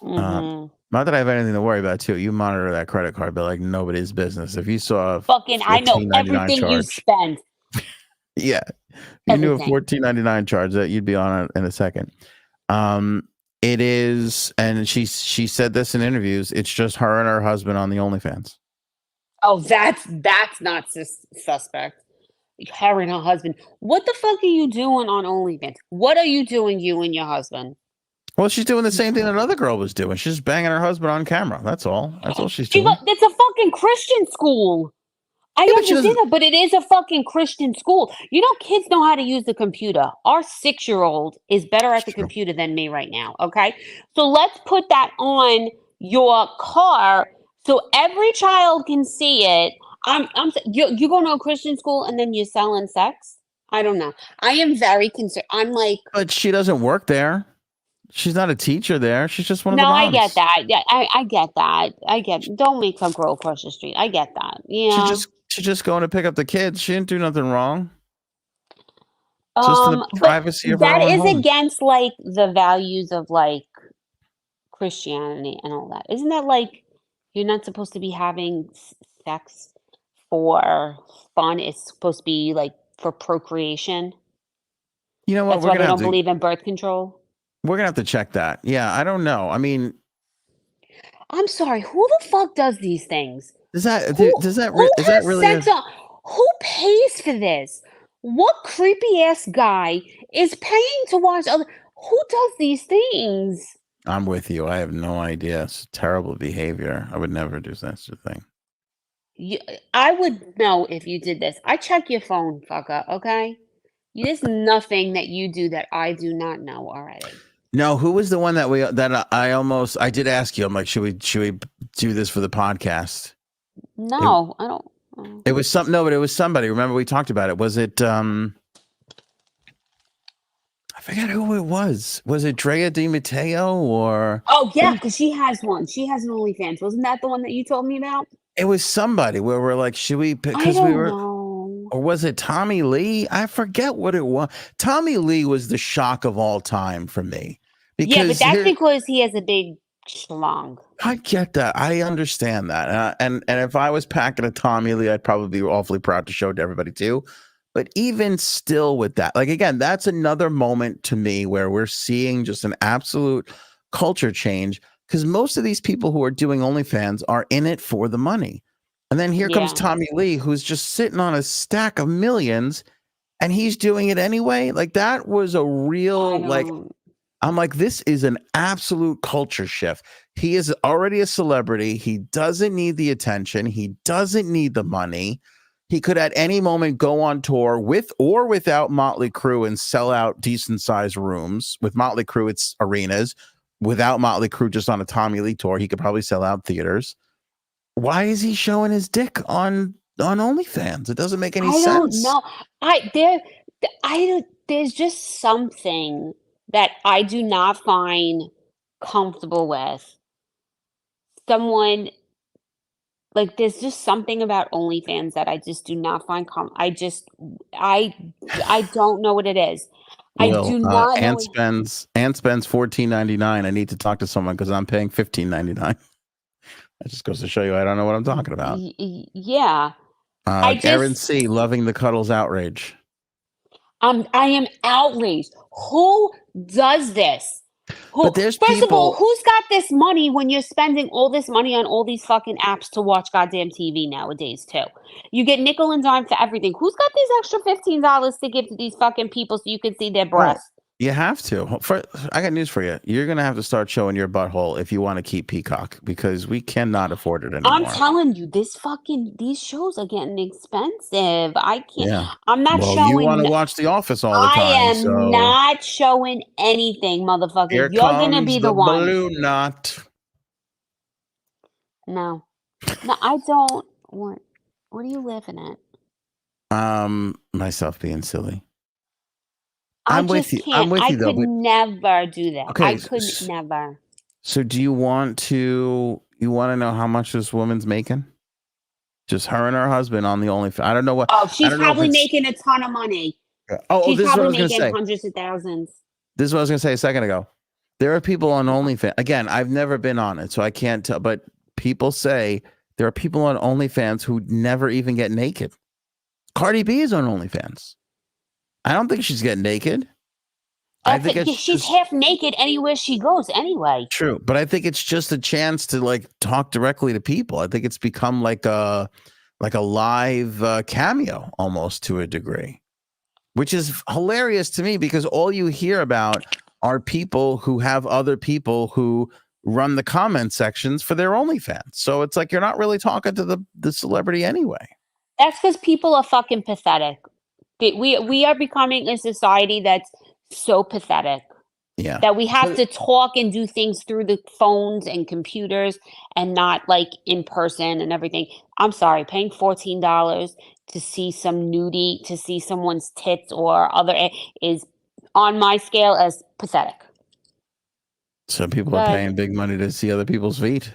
B: Mm-hmm.
A: Not that I have anything to worry about, too. You monitor that credit card bill like nobody's business. If you saw a
B: Fucking, I know
A: $14.99
B: everything you
A: charge,
B: spend.
A: yeah, if you knew a
B: Everything.
A: $14.99 charge, that you'd be on it in a second. It is, and she said this in interviews. It's just her and her husband on the OnlyFans.
B: Oh, that's not suspect. Her and her husband. What the fuck are you doing on OnlyFans? What are you doing, you and your husband?
A: Well, she's doing the same thing that another girl was doing. She's just banging her husband on camera. That's all. That's all she's doing.
B: It's a fucking Christian school. I
A: Yeah, but she
B: understand that, but it is a fucking Christian school. You know, kids know how to use the computer. Our 6-year-old is better at the
A: True.
B: computer than me right now. Okay, so let's put that on your car so every child can see it. You're going to a Christian school and then you're selling sex? I don't know. I am very concerned. I'm like,
A: But she doesn't work there. She's not a teacher there. She's just one of the
B: no,
A: moms.
B: I get that. Yeah, I get that. Don't make her grow across the street. I get that. Yeah.
A: She's just going to pick up the kids. She didn't do nothing wrong. Just in the
B: But
A: privacy of her
B: that
A: own
B: is
A: home.
B: against like the values of like Christianity and all that. Isn't that like you're not supposed to be having sex for fun? It's supposed to be like for procreation.
A: You know what?
B: That's why they don't believe in birth control.
A: We're gonna have to check that. Yeah, I don't know. I mean,
B: I'm sorry. Who the fuck does these things?
A: is that
B: Who
A: really?
B: Who pays for this? What creepy ass guy is paying to watch other? Who does these things?
A: I'm with you. I have no idea. It's terrible behavior. I would never do such a thing.
B: I would know if you did this. I check your phone, fucker. Okay, there's nothing that you do that I do not know already.
A: No, who was the one that I did ask you. I'm like, should we do this for the podcast?
B: No, I don't.
A: It was but it was somebody. Remember we talked about it. Was it I forget who it was. Was it Drea Di Matteo or?
B: Oh yeah, because she has one. She has an OnlyFans. Wasn't that the one that you told me about?
A: It was somebody where we're like, should we? Because
B: I don't
A: we were.
B: know.
A: Or was it Tommy Lee? I forget what it was. Tommy Lee was the shock of all time for me.
B: Yeah, but that's because he has a big schlong.
A: I get that. I understand that. And if I was packing a Tommy Lee, I'd probably be awfully proud to show it to everybody too. But even still with that, like, again, that's another moment to me where we're seeing just an absolute culture change. because most of these people who are doing OnlyFans are in it for the money. And then here comes
B: Yeah.
A: Tommy Lee, who's just sitting on a stack of millions, and he's doing it anyway. Like that was a real I'm like, this is an absolute culture shift. He is already a celebrity. He doesn't need the attention. He doesn't need the money. He could at any moment go on tour with or without Motley Crue and sell out decent sized rooms. With Motley Crue, it's arenas. Without Motley Crue, just on a Tommy Lee tour, he could probably sell out theaters. Why is he showing his dick on OnlyFans? It doesn't make any sense.
B: I don't know. There's just something that I do not find comfortable with. Someone like there's just something about OnlyFans that I just do not find I don't know what it is. I
A: Well,
B: do not know.
A: Ant spends $14.99. I need to talk to someone because I'm paying $15.99. That just goes to show you I don't know what I'm talking about.
B: Yeah.
A: Aaron C. loving the cuddles outrage.
B: I am outraged. Who does this?
A: But there's
B: First of all,
A: people-
B: who's got this money when you're spending all this money on all these fucking apps to watch goddamn TV nowadays too? You get nickel and dime for everything. Who's got these extra $15 to give to these fucking people so you can see their breasts?
A: You have to. I got news for you. You're going to have to start showing your butthole if you want to keep Peacock because we cannot afford it anymore.
B: I'm telling you, these shows are getting expensive. I can't.
A: Yeah.
B: I'm not
A: well,
B: showing.
A: you want to watch The Office all the time.
B: I am not showing anything, motherfucker.
A: You're
B: going to be the one.
A: Blue knot.
B: No, I don't want. What are you laughing at?
A: Myself being silly.
B: I'm with you.
A: I'm with you, though.
B: I could never do that.
A: Okay,
B: I could never.
A: So do you want to know how much this woman's making? Just her and her husband on the OnlyFans. I don't know what.
B: Oh, she's probably making a ton of money.
A: Oh,
B: she's
A: this is what I was
B: probably
A: going to say.
B: making hundreds of thousands.
A: This is what I was going to say a second ago. There are people on OnlyFans. Again, I've never been on it, so I can't tell. But people say there are people on OnlyFans who never even get naked. Cardi B is on OnlyFans. I don't think she's getting naked. I think
B: she's half naked anywhere she goes anyway.
A: True, but I think it's just a chance to like talk directly to people. I think it's become like a live cameo almost to a degree, which is hilarious to me because all you hear about are people who have other people who run the comment sections for their OnlyFans. So it's like you're not really talking to the celebrity anyway.
B: That's because people are fucking pathetic. We are becoming a society that's so pathetic.
A: Yeah.
B: That we have to talk and do things through the phones and computers and not like in person and everything. I'm sorry, paying $14 to see some nudie, to see someone's tits or other is on my scale as pathetic.
A: Some people are paying big money to see other people's feet.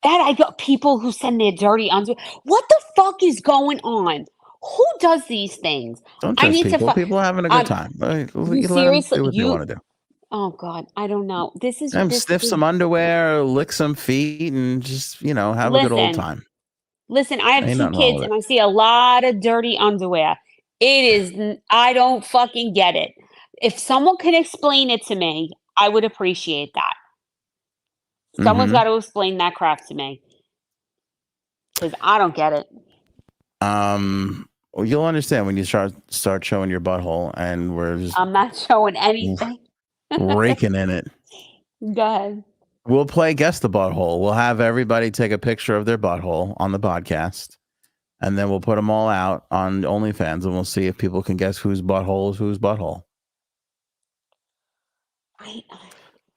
B: That I got people who send their dirty underwear. What the fuck is going on? Who does these things?
A: Don't judge people. People are having a good time.
B: Seriously,
A: do what you want to do.
B: Oh God, I don't know. This is
A: sniff some underwear, lick some feet, and just have a good old time.
B: Listen, I have 2 kids, and I see a lot of dirty underwear. It is. I don't fucking get it. If someone can explain it to me, I would appreciate that. Someone's got to explain that crap to me because I don't get it.
A: Well, you'll understand when you start showing your butthole, and we're just.
B: I'm not showing anything.
A: Raking in it.
B: Go ahead.
A: We'll play Guess the Butthole. We'll have everybody take a picture of their butthole on the podcast, and then we'll put them all out on OnlyFans, and we'll see if people can guess whose butthole is whose butthole.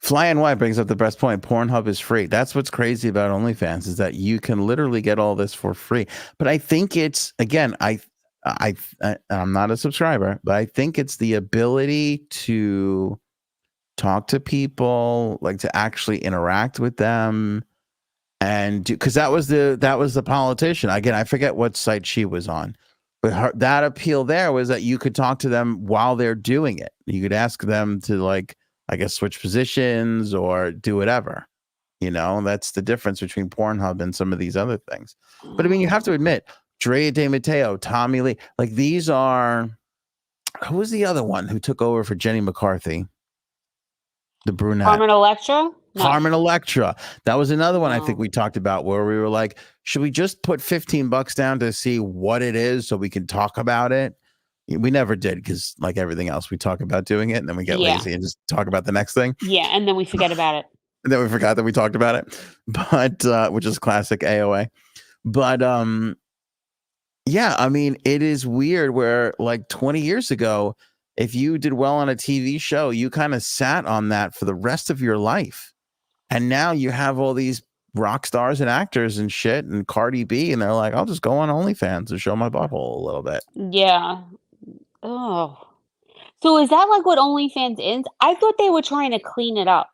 A: Flying White brings up the best point. Pornhub is free. That's what's crazy about OnlyFans is that you can literally get all this for free. But I think it's, again, I'm not a subscriber, but I think it's the ability to talk to people, like to actually interact with them, and because that was the politician. Again, I forget what site she was on, but that appeal there was that you could talk to them while they're doing it. You could ask them to, like, I guess, switch positions or do whatever. That's the difference between Pornhub and some of these other things. But I mean, you have to admit, Drea De Matteo, Tommy Lee, like these are. Who was the other one who took over for Jenny McCarthy? The brunette.
B: Carmen Electra? No.
A: Carmen Electra. That was another one I think we talked about where we were like, should we just put $15 down to see what it is so we can talk about it? We never did because, like everything else, we talk about doing it and then we get lazy and just talk about the next thing.
B: Yeah, and then we forget about it.
A: And then we forgot that we talked about it, but which is classic AOA. But yeah, I mean, it is weird where like 20 years ago, if you did well on a TV show, you kind of sat on that for the rest of your life. And now you have all these rock stars and actors and shit and Cardi B, and they're like, I'll just go on OnlyFans and show my butthole a little bit.
B: Yeah. Oh. So is that like what OnlyFans is? I thought they were trying to clean it up.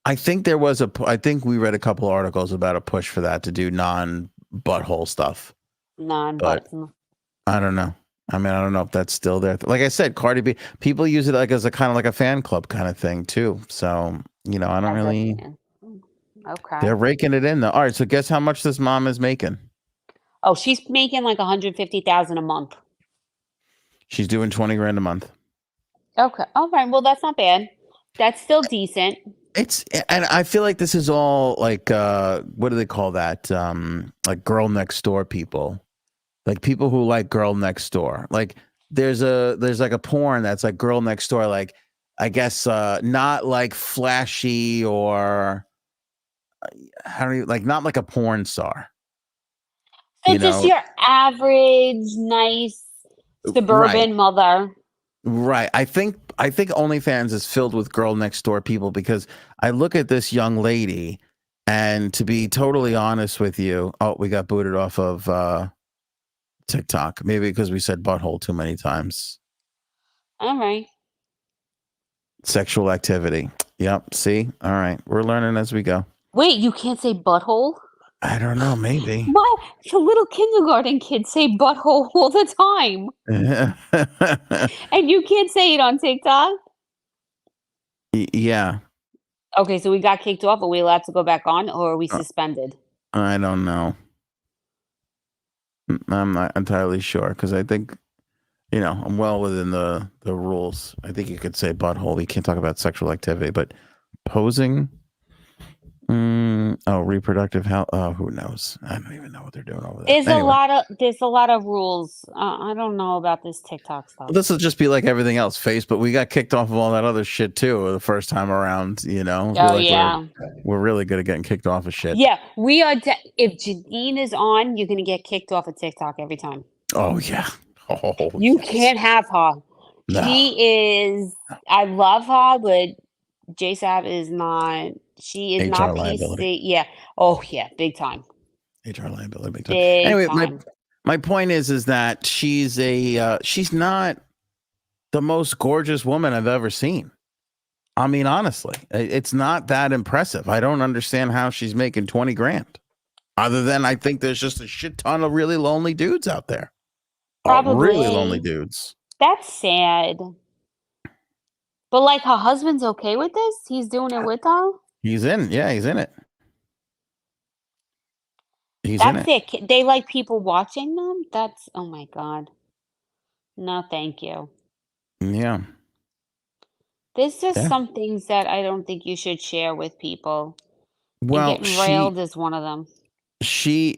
A: I think I think we read a couple articles about a push for that to do non-butthole stuff.
B: But
A: I don't know. I mean, I don't know if that's still there. Like I said, Cardi B, people use it like as a kind of like a fan club kind of thing too. So, you know, I don't really.
B: Okay.
A: They're raking it in though. All right. So guess how much this mom is making?
B: Oh, she's making like $150,000 a month.
A: She's doing 20 grand a month.
B: Okay. All right. Well, that's not bad. That's still decent.
A: And I feel like this is all like, what do they call that? Like girl next door people. Like people who like girl next door. Like there's like a porn that's like girl next door. Like I guess not like flashy or not like a porn star.
B: So just your average nice suburban mother.
A: Right. I think OnlyFans is filled with girl next door people because I look at this young lady and to be totally honest with you, we got booted off of TikTok, maybe because we said butthole too many times.
B: All right.
A: Sexual activity. Yep. See? All right. We're learning as we go.
B: Wait, you can't say butthole?
A: I don't know. Maybe.
B: What? The little kindergarten kids say butthole all the time. And you can't say it on TikTok?
A: Yeah.
B: Okay, so we got kicked off. Are we allowed to go back on or are we suspended?
A: I don't know. I'm not entirely sure because I think, I'm well within the rules. I think you could say butthole. You can't talk about sexual activity, but posing. Reproductive health. Oh, who knows? I don't even know what they're doing over there.
B: There's a lot of rules. I don't know about this TikTok stuff.
A: This will just be like everything else. Facebook. We got kicked off of all that other shit too the first time around.
B: Oh yeah.
A: We're really good at getting kicked off of shit.
B: Yeah, we are. If Janine is on, you're gonna get kicked off of TikTok every time.
A: Oh yeah. Oh,
B: you can't have her.
A: No.
B: She is. I love her, but JSAB is not. She is
A: HR
B: not
A: liability.
B: PC. Yeah. Oh yeah, big time.
A: HR liability, big time. Anyway,
B: time.
A: my point is that she's not the most gorgeous woman I've ever seen. I mean, honestly, it's not that impressive. I don't understand how she's making 20 grand. Other than I think there's just a shit ton of really lonely dudes out there.
B: Probably.
A: Really lonely dudes.
B: That's sad. But like her husband's okay with this? He's doing it with her?
A: He's in. Yeah, he's in it.
B: That's it. They like people watching them? That's, oh my God. No, thank you.
A: Yeah.
B: There's just some things that I don't think you should share with people.
A: Well,
B: and getting railed is one of them.
A: She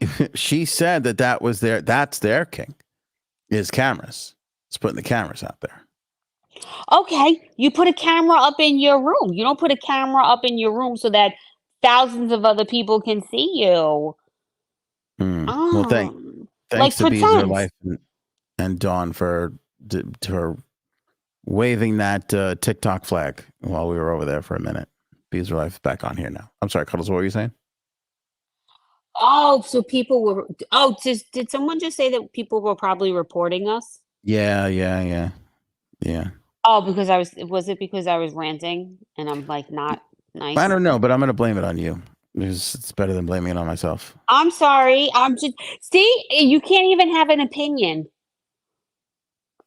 A: said that's their king is cameras. It's putting the cameras out there.
B: Okay, you put a camera up in your room. You don't put a camera up in your room so that thousands of other people can see you.
A: Well, thanks
B: like
A: to Bees Your Life and Dawn for waving that TikTok flag while we were over there for a minute. Bees Your Life is back on here now. I'm sorry, Cuddles, what were you saying?
B: Oh, so people were. Oh, did someone just say that people were probably reporting us?
A: Yeah.
B: Oh, because was it because I was ranting and I'm like not nice?
A: I don't know, but I'm going to blame it on you. It's better than blaming it on myself.
B: I'm sorry. I'm just you can't even have an opinion.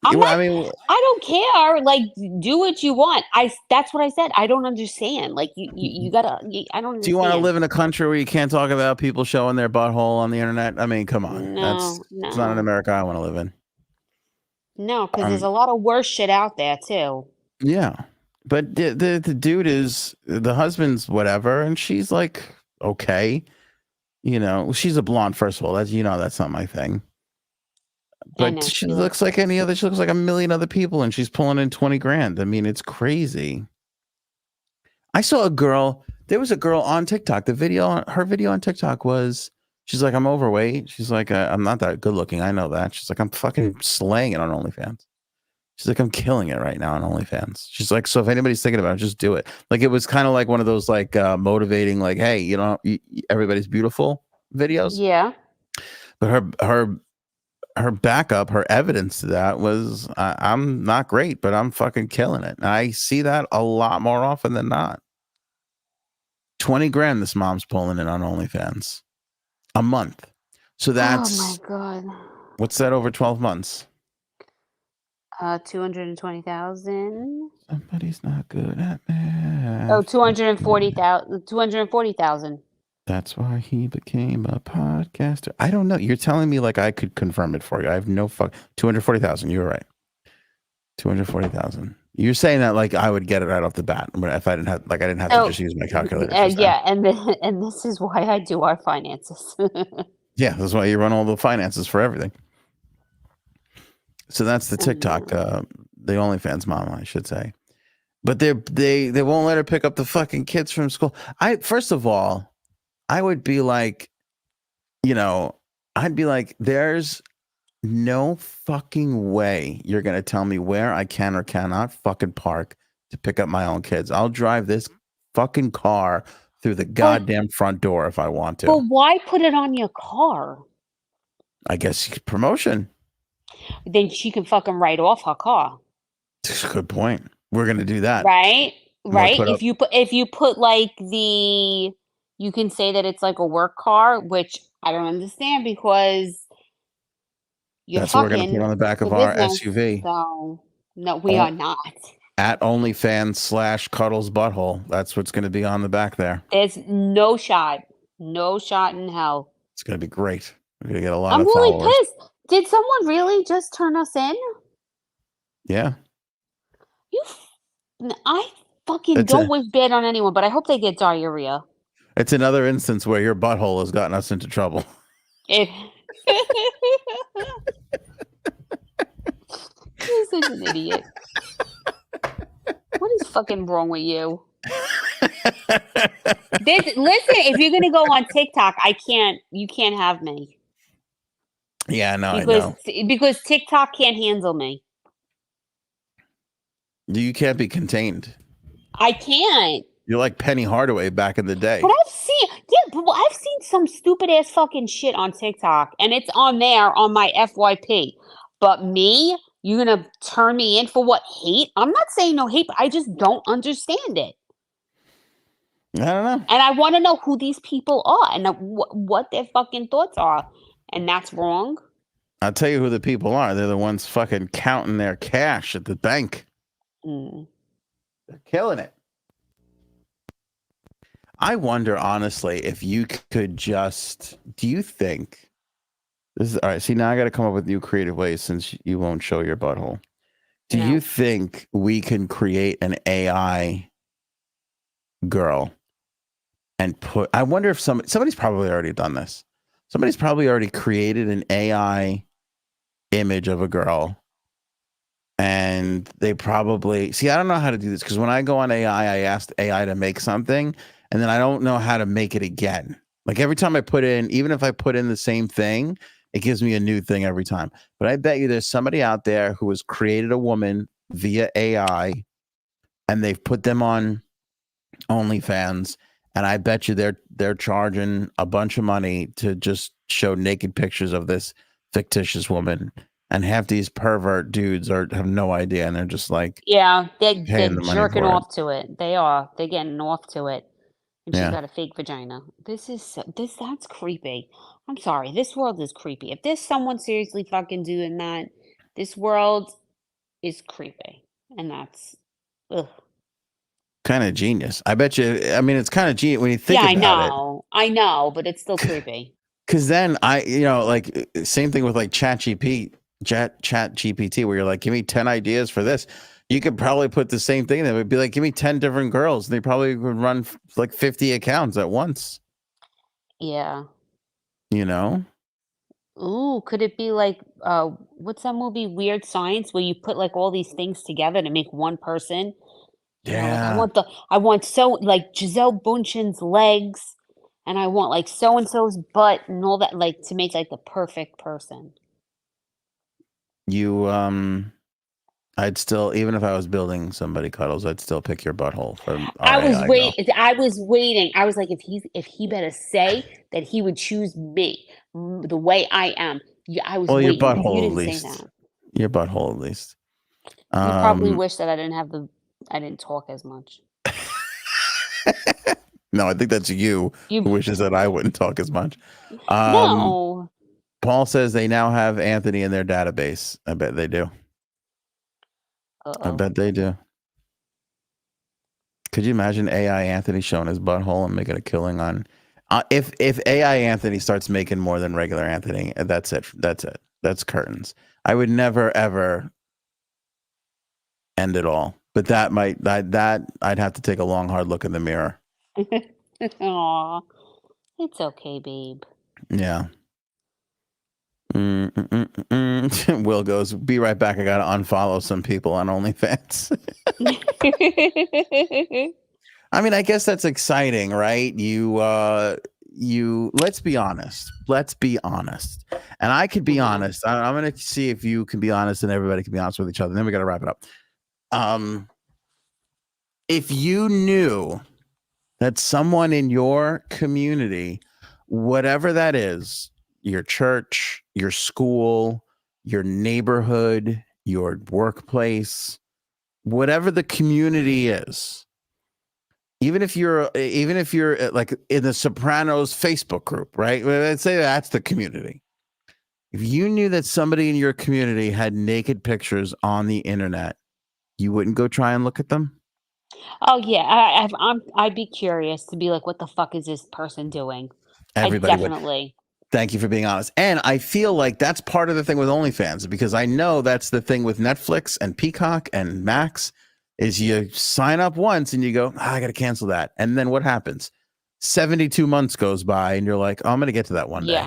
B: I don't care. Like, do what you want. That's what I said. I don't understand. Like, you gotta. I don't understand.
A: Do you want to live in a country where you can't talk about people showing their butthole on the internet? I mean, come on.
B: No.
A: It's not an America I want to live in.
B: No, because there's a lot of worse shit out there too.
A: Yeah. But the dude is the husband's whatever, and she's like okay, she's a blonde. First of all, that's not my thing.
B: I
A: But
B: know,
A: she
B: she
A: looks like any other. She looks like a million other people, and she's pulling in 20 grand. I mean, it's crazy. I saw a girl. There was a girl on TikTok. Her video on TikTok was, she's like, I'm overweight. She's like, I'm not that good looking. I know that. She's like, I'm fucking slaying it on OnlyFans. She's like, I'm killing it right now on OnlyFans. She's like, so if anybody's thinking about it, just do it. Like, it was kind of like one of those like motivating, like, hey, everybody's beautiful videos.
B: Yeah.
A: But her backup, her evidence to that was, I'm not great, but I'm fucking killing it. And I see that a lot more often than not. 20 grand this mom's pulling in on OnlyFans a month. So that's,
B: oh my God.
A: What's that over 12 months?
B: 220,000.
A: Somebody's not good at math.
B: Oh, 240,000. 240,000.
A: That's why he became a podcaster. I don't know. You're telling me like I could confirm it for you. I have no 240,000. You were right. 240,000. You're saying that like I would get it right off the bat if I didn't have I didn't have to just use my calculator.
B: Yeah, and this is why I do our finances.
A: Yeah, that's why you run all the finances for everything. So that's the TikTok, the OnlyFans mama, I should say. But they won't let her pick up the fucking kids from school. First of all, I would be like, I'd be like, there's no fucking way you're going to tell me where I can or cannot fucking park to pick up my own kids. I'll drive this fucking car through the goddamn front door if I want to.
B: But why put it on your car?
A: I guess promotion.
B: Then she can fucking write off her car.
A: That's a good point. We're going to do that.
B: Right? If you put like you can say that it's like a work car, which I don't understand because
A: that's what we're going to put on the back of our SUV.
B: So, no, we are not.
A: At OnlyFans /Cuddles Butthole. That's what's going to be on the back there.
B: There's no shot in hell.
A: It's going to be great. We're going to get a lot of
B: followers.
A: I'm
B: really pissed. Did someone really just turn us in?
A: Yeah.
B: I fucking don't wish bad on anyone, but I hope they get diarrhea.
A: It's another instance where your butthole has gotten us into trouble.
B: You're such an idiot. What is fucking wrong with you? Listen, if you're gonna go on TikTok, you can't have me.
A: Yeah, no, I know.
B: Because TikTok can't handle me.
A: You can't be contained.
B: I can't.
A: You're like Penny Hardaway back in the day.
B: But I've seen some stupid ass fucking shit on TikTok, and it's on there on my FYP. But me, you're gonna turn me in for what? Hate? I'm not saying no hate, but I just don't understand it.
A: I don't know.
B: And I want to know who these people are and what their fucking thoughts are. And that's wrong.
A: I'll tell you who the people are. They're the ones fucking counting their cash at the bank.
B: Mm.
A: They're killing it. I wonder, honestly, if you could just, do you think, this is, all right, see, now I got to come up with new creative ways since you won't show your butthole. Do you think we can create an AI girl and I wonder if somebody's probably already done this. Somebody's probably already created an AI image of a girl. And they probably, I don't know how to do this because when I go on AI, I asked AI to make something and then I don't know how to make it again. Like every time I put in, even if I put in the same thing, it gives me a new thing every time. But I bet you there's somebody out there who has created a woman via AI and they've put them on OnlyFans. And I bet you they're charging a bunch of money to just show naked pictures of this fictitious woman. And half these pervert dudes have no idea, and they're just like,
B: they're jerking off to it. They are. They're getting off to it. And she's got a fake vagina. That's creepy. I'm sorry. This world is creepy. If there's someone seriously fucking doing that, this world is creepy, and that's
A: kind of genius. I bet you. I mean, it's kind of genius when you think about it.
B: I know, but it's still creepy.
A: Because then like same thing with like ChatGPT. chat GPT where you're like, give me 10 ideas for this. You could probably put the same thing. That would be like, give me 10 different girls. They probably would run like 50 accounts at once.
B: Yeah.
A: You know?
B: Ooh, could it be like what's that movie Weird Science where you put like all these things together to make one person? You know, like
A: Yeah.
B: I want so like Giselle Bundchen's legs and I want like so and so's butt and all that like to make like the perfect person.
A: You I'd still, even if I was building somebody cuddles, I'd still pick your butthole for our AI girl.
B: I was waiting. I was like if he better say that he would choose me the way I am. Yeah, I was
A: Well, your
B: waiting. You
A: butthole at
B: didn't say
A: least.
B: that.
A: Your butthole at least.
B: You probably wish that I didn't talk as much.
A: No, I think that's you
B: You
A: who wishes that I wouldn't talk as much. Um,
B: No.
A: Paul says they now have Anthony in their database. I bet they do. I
B: Uh-oh.
A: bet they do. Could you imagine AI Anthony showing his butthole and making a killing on? If AI Anthony starts making more than regular Anthony, that's it. That's it. That's curtains. I would never ever end it all. But that I'd have to take a long hard look in the mirror.
B: Aw. It's okay, babe.
A: Yeah. Will goes, be right back. I gotta unfollow some people on OnlyFans. I mean, I guess that's exciting, right? You let's be honest. Let's be honest. And I could be honest. I'm gonna see if you can be honest and everybody can be honest with each other. And then we gotta wrap it up. If you knew that someone in your community, whatever that is, your church, your school, your neighborhood, your workplace, whatever the community is, even if you're like in the Sopranos Facebook group, right? Let's say that's the community. If you knew that somebody in your community had naked pictures on the internet, you wouldn't go try and look at them?
B: Oh yeah, I'd be curious to be like, what the fuck is this person doing?
A: Everybody would.
B: Definitely.
A: Thank you for being honest. And I feel like that's part of the thing with OnlyFans, because I know that's the thing with Netflix and Peacock and Max is you sign up once and you go, I got to cancel that. And then what happens? 72 months goes by and you're like, oh, I'm going to get to that one
B: Yeah.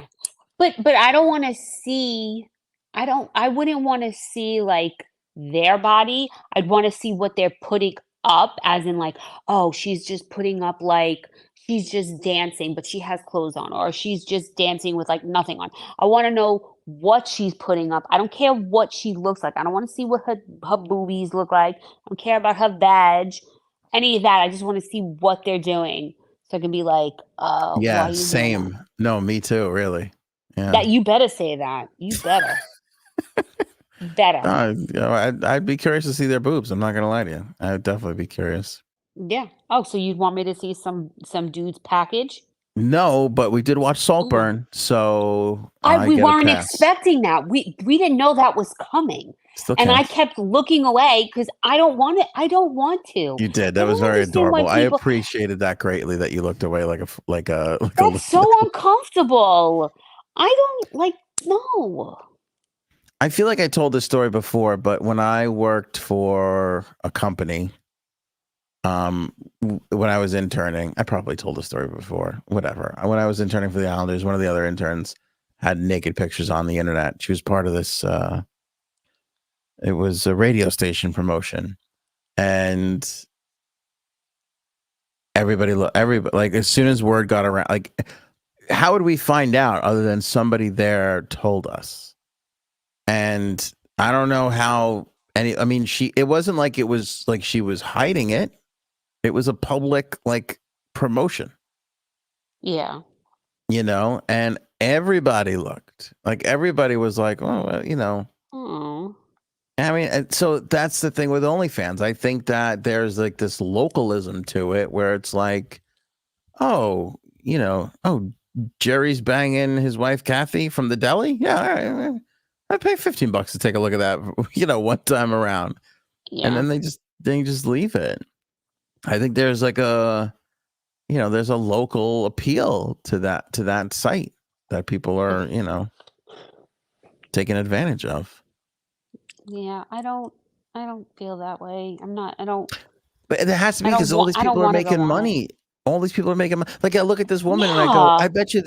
A: day.
B: But I don't want to see I wouldn't want to see like their body. I'd want to see what they're putting up as in like, oh, she's just putting up like she's just dancing but she has clothes on or she's just dancing with like nothing on. I want to know what she's putting up. I don't care what she looks like. I don't want to see what her boobies look like. I don't care about her vag. Any of that. I just want to see what they're doing. So I can be like, why
A: Yeah,
B: are you doing
A: same.
B: that?
A: No, me too, really. Yeah.
B: That you better say that. You better. Better.
A: You know, I'd be curious to see their boobs. I'm not going to lie to you. I'd definitely be curious.
B: Yeah. Oh, so you'd want me to see some dude's package?
A: No, but we did watch
B: Ooh.
A: Saltburn, so
B: We
A: get a
B: weren't
A: pass.
B: expecting that. We didn't know that was coming.
A: Still
B: And I
A: counts.
B: kept looking away because I don't want it. I don't want to.
A: You did.
B: I
A: That was
B: don't
A: very
B: understand why
A: adorable. I
B: people-
A: appreciated that greatly. That you looked away like a
B: That's so uncomfortable. I don't like. No.
A: I feel like I told this story before, but when I worked for a company, when I was interning, I probably told the story before. Whatever. When I was interning for the Islanders, one of the other interns had naked pictures on the internet. She was part of this. It was a radio station promotion, and everybody like as soon as word got around, like how would we find out other than somebody there told us? And I don't know how I mean, it wasn't like it was like she was hiding it. It was a public like promotion.
B: Yeah.
A: You know, and everybody looked. Like everybody was like, oh, well, you know.
B: Oh.
A: I mean, and so that's the thing with OnlyFans. I think that there's like this localism to it where it's like, oh, you know, oh, Jerry's banging his wife Kathy from the deli. Yeah, I pay $15 to take a look at that, you know, one time around.
B: Yeah.
A: And then they just leave it. I think there's like there's a local appeal to that site that people are, you know, taking advantage of.
B: Yeah, I don't feel that way. I don't
A: But it has to be
B: I don't
A: because all
B: want
A: these
B: I don't
A: people are
B: want to go
A: making
B: on it.
A: money. All these people are making money. Like I look at this woman and I go,
B: Yeah.
A: I bet you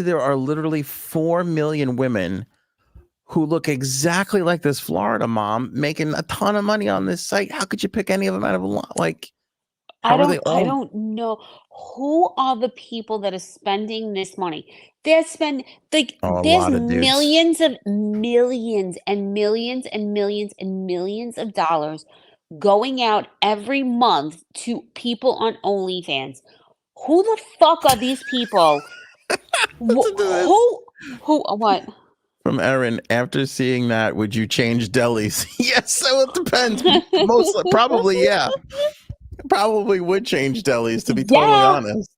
A: there are literally 4 million women who look exactly like this Florida mom making a ton of money on this site. How could you pick any of them out of a lot? Like, how are they
B: I
A: all?
B: don't know who are the people that are spending this money. They're spending like
A: Oh, a
B: there's
A: lot of dudes.
B: millions and millions and millions of dollars going out every month to people on OnlyFans. Who the fuck are these people?
A: Listen to this
B: Who what?
A: from Erin. After seeing that, would you change delis? Yes, so it depends. Mostly, probably, yeah. Probably would change delis, to be totally
B: Yeah.
A: honest.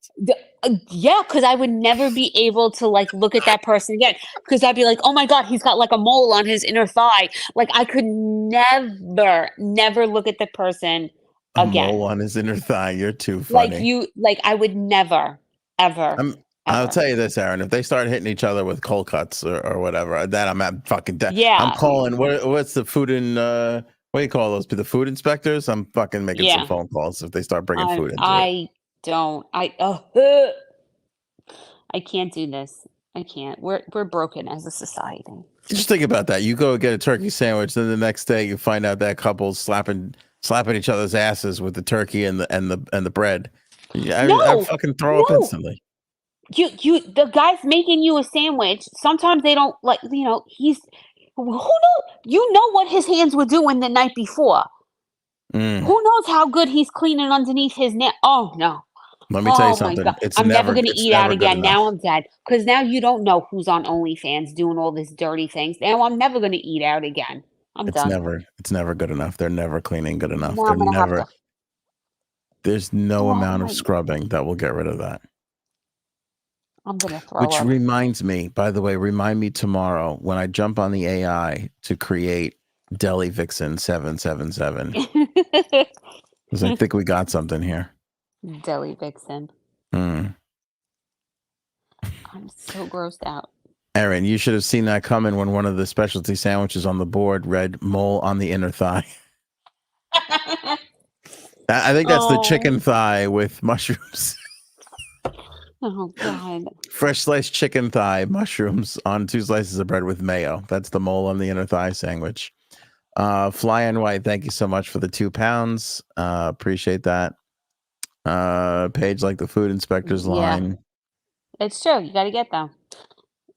B: Yeah, because I would never be able to like look at that person again. Because I'd be like, oh my God, he's got like a mole on his inner thigh. Like I could never look at the person
A: A
B: again.
A: mole on his inner thigh. You're too
B: Like
A: funny.
B: I would never, ever,
A: I'll
B: ever.
A: tell you this, Aaron. If they start hitting each other with cold cuts or whatever, then I'm at fucking I'm
B: Yeah,
A: calling. What's the food and what do you call those? The food inspectors. I'm fucking making some
B: yeah.
A: phone calls if they start bringing food into it.
B: I don't. I can't do this. I can't. We're broken as a society.
A: Just think about that. You go get a turkey sandwich, then the next day you find out that couple's slapping each other's asses with the turkey and the bread. Yeah, I
B: No,
A: fucking throw up
B: no.
A: instantly.
B: The guy's making you a sandwich. Sometimes they don't like, he's who knows? You know what his hands were doing the night before.
A: Mm.
B: Who knows how good he's cleaning underneath his neck? Oh no.
A: Let me tell you
B: Oh my
A: something.
B: God.
A: It's
B: I'm never going to
A: it's
B: eat out
A: never good
B: again.
A: enough.
B: Now I'm dead. Because now you don't know who's on OnlyFans doing all these dirty things. Now I'm never going to eat out again. I'm
A: It's
B: done.
A: never good enough. They're never cleaning good enough.
B: Now
A: They're
B: I'm going to have
A: never.
B: to.
A: There's no
B: Oh
A: amount of
B: my,
A: scrubbing that will get rid of that.
B: I'm going to throw
A: Which
B: up.
A: reminds me, by the way, remind me tomorrow when I jump on the AI to create Deli Vixen 777. Because I think we got something here.
B: Deli Vixen.
A: Mm.
B: I'm so grossed out.
A: Aaron, you should have seen that coming when one of the specialty sandwiches on the board read mole on the inner thigh. I think that's the chicken thigh with mushrooms.
B: Oh God.
A: Fresh sliced chicken thigh, mushrooms on 2 slices of bread with mayo. That's the mole on the inner thigh sandwich. Fly and White, thank you so much for the £2. Appreciate that. Page like the food inspector's line.
B: It's true. You got to get them.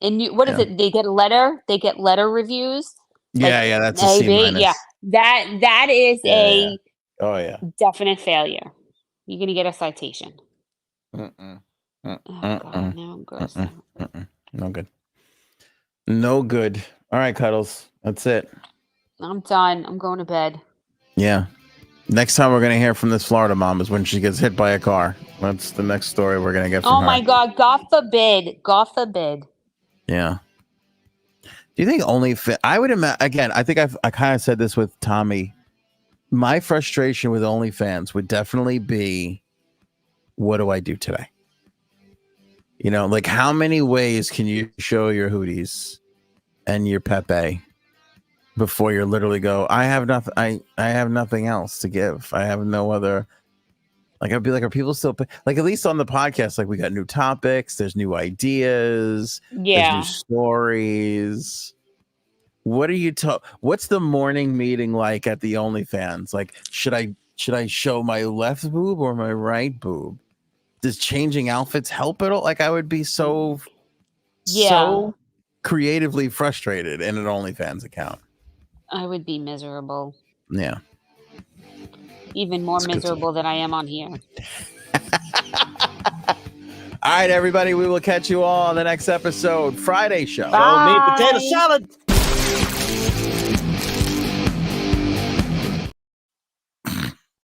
B: And what is
A: Yeah.
B: it? They get letter. They get letter reviews.
A: Yeah, that's a C minus.
B: Yeah, that is a
A: Oh yeah,
B: definite failure. You're gonna get a citation.
A: Mm-mm.
B: Oh God, now I'm grossed out.
A: No good. No good. All right, Cuddles. That's it.
B: I'm done. I'm going to bed.
A: Yeah. Next time we're gonna hear from this Florida mom is when she gets hit by a car. That's the next story we're gonna get from her.
B: Oh my God! God forbid! God forbid!
A: Yeah. Do you think I would imagine, again, I think I kind of said this with Tommy. My frustration with OnlyFans would definitely be, what do I do today? Like how many ways can you show your hooties and your Pepe before you literally go, I have nothing. I have nothing else to give. I have no other. Like I'd be like, are people still like, at least on the podcast, like we got new topics, there's new ideas, there's new stories. What are you what's the morning meeting like at the OnlyFans? Like, should I show my left boob or my right boob? Does changing outfits help at all? Like I would be so creatively frustrated in an OnlyFans account.
B: I would be miserable.
A: Yeah.
B: Even more miserable than I am on here.
A: All right, everybody. We will catch you all on the next episode. Friday show.
B: Bye.
G: Show me potato salad.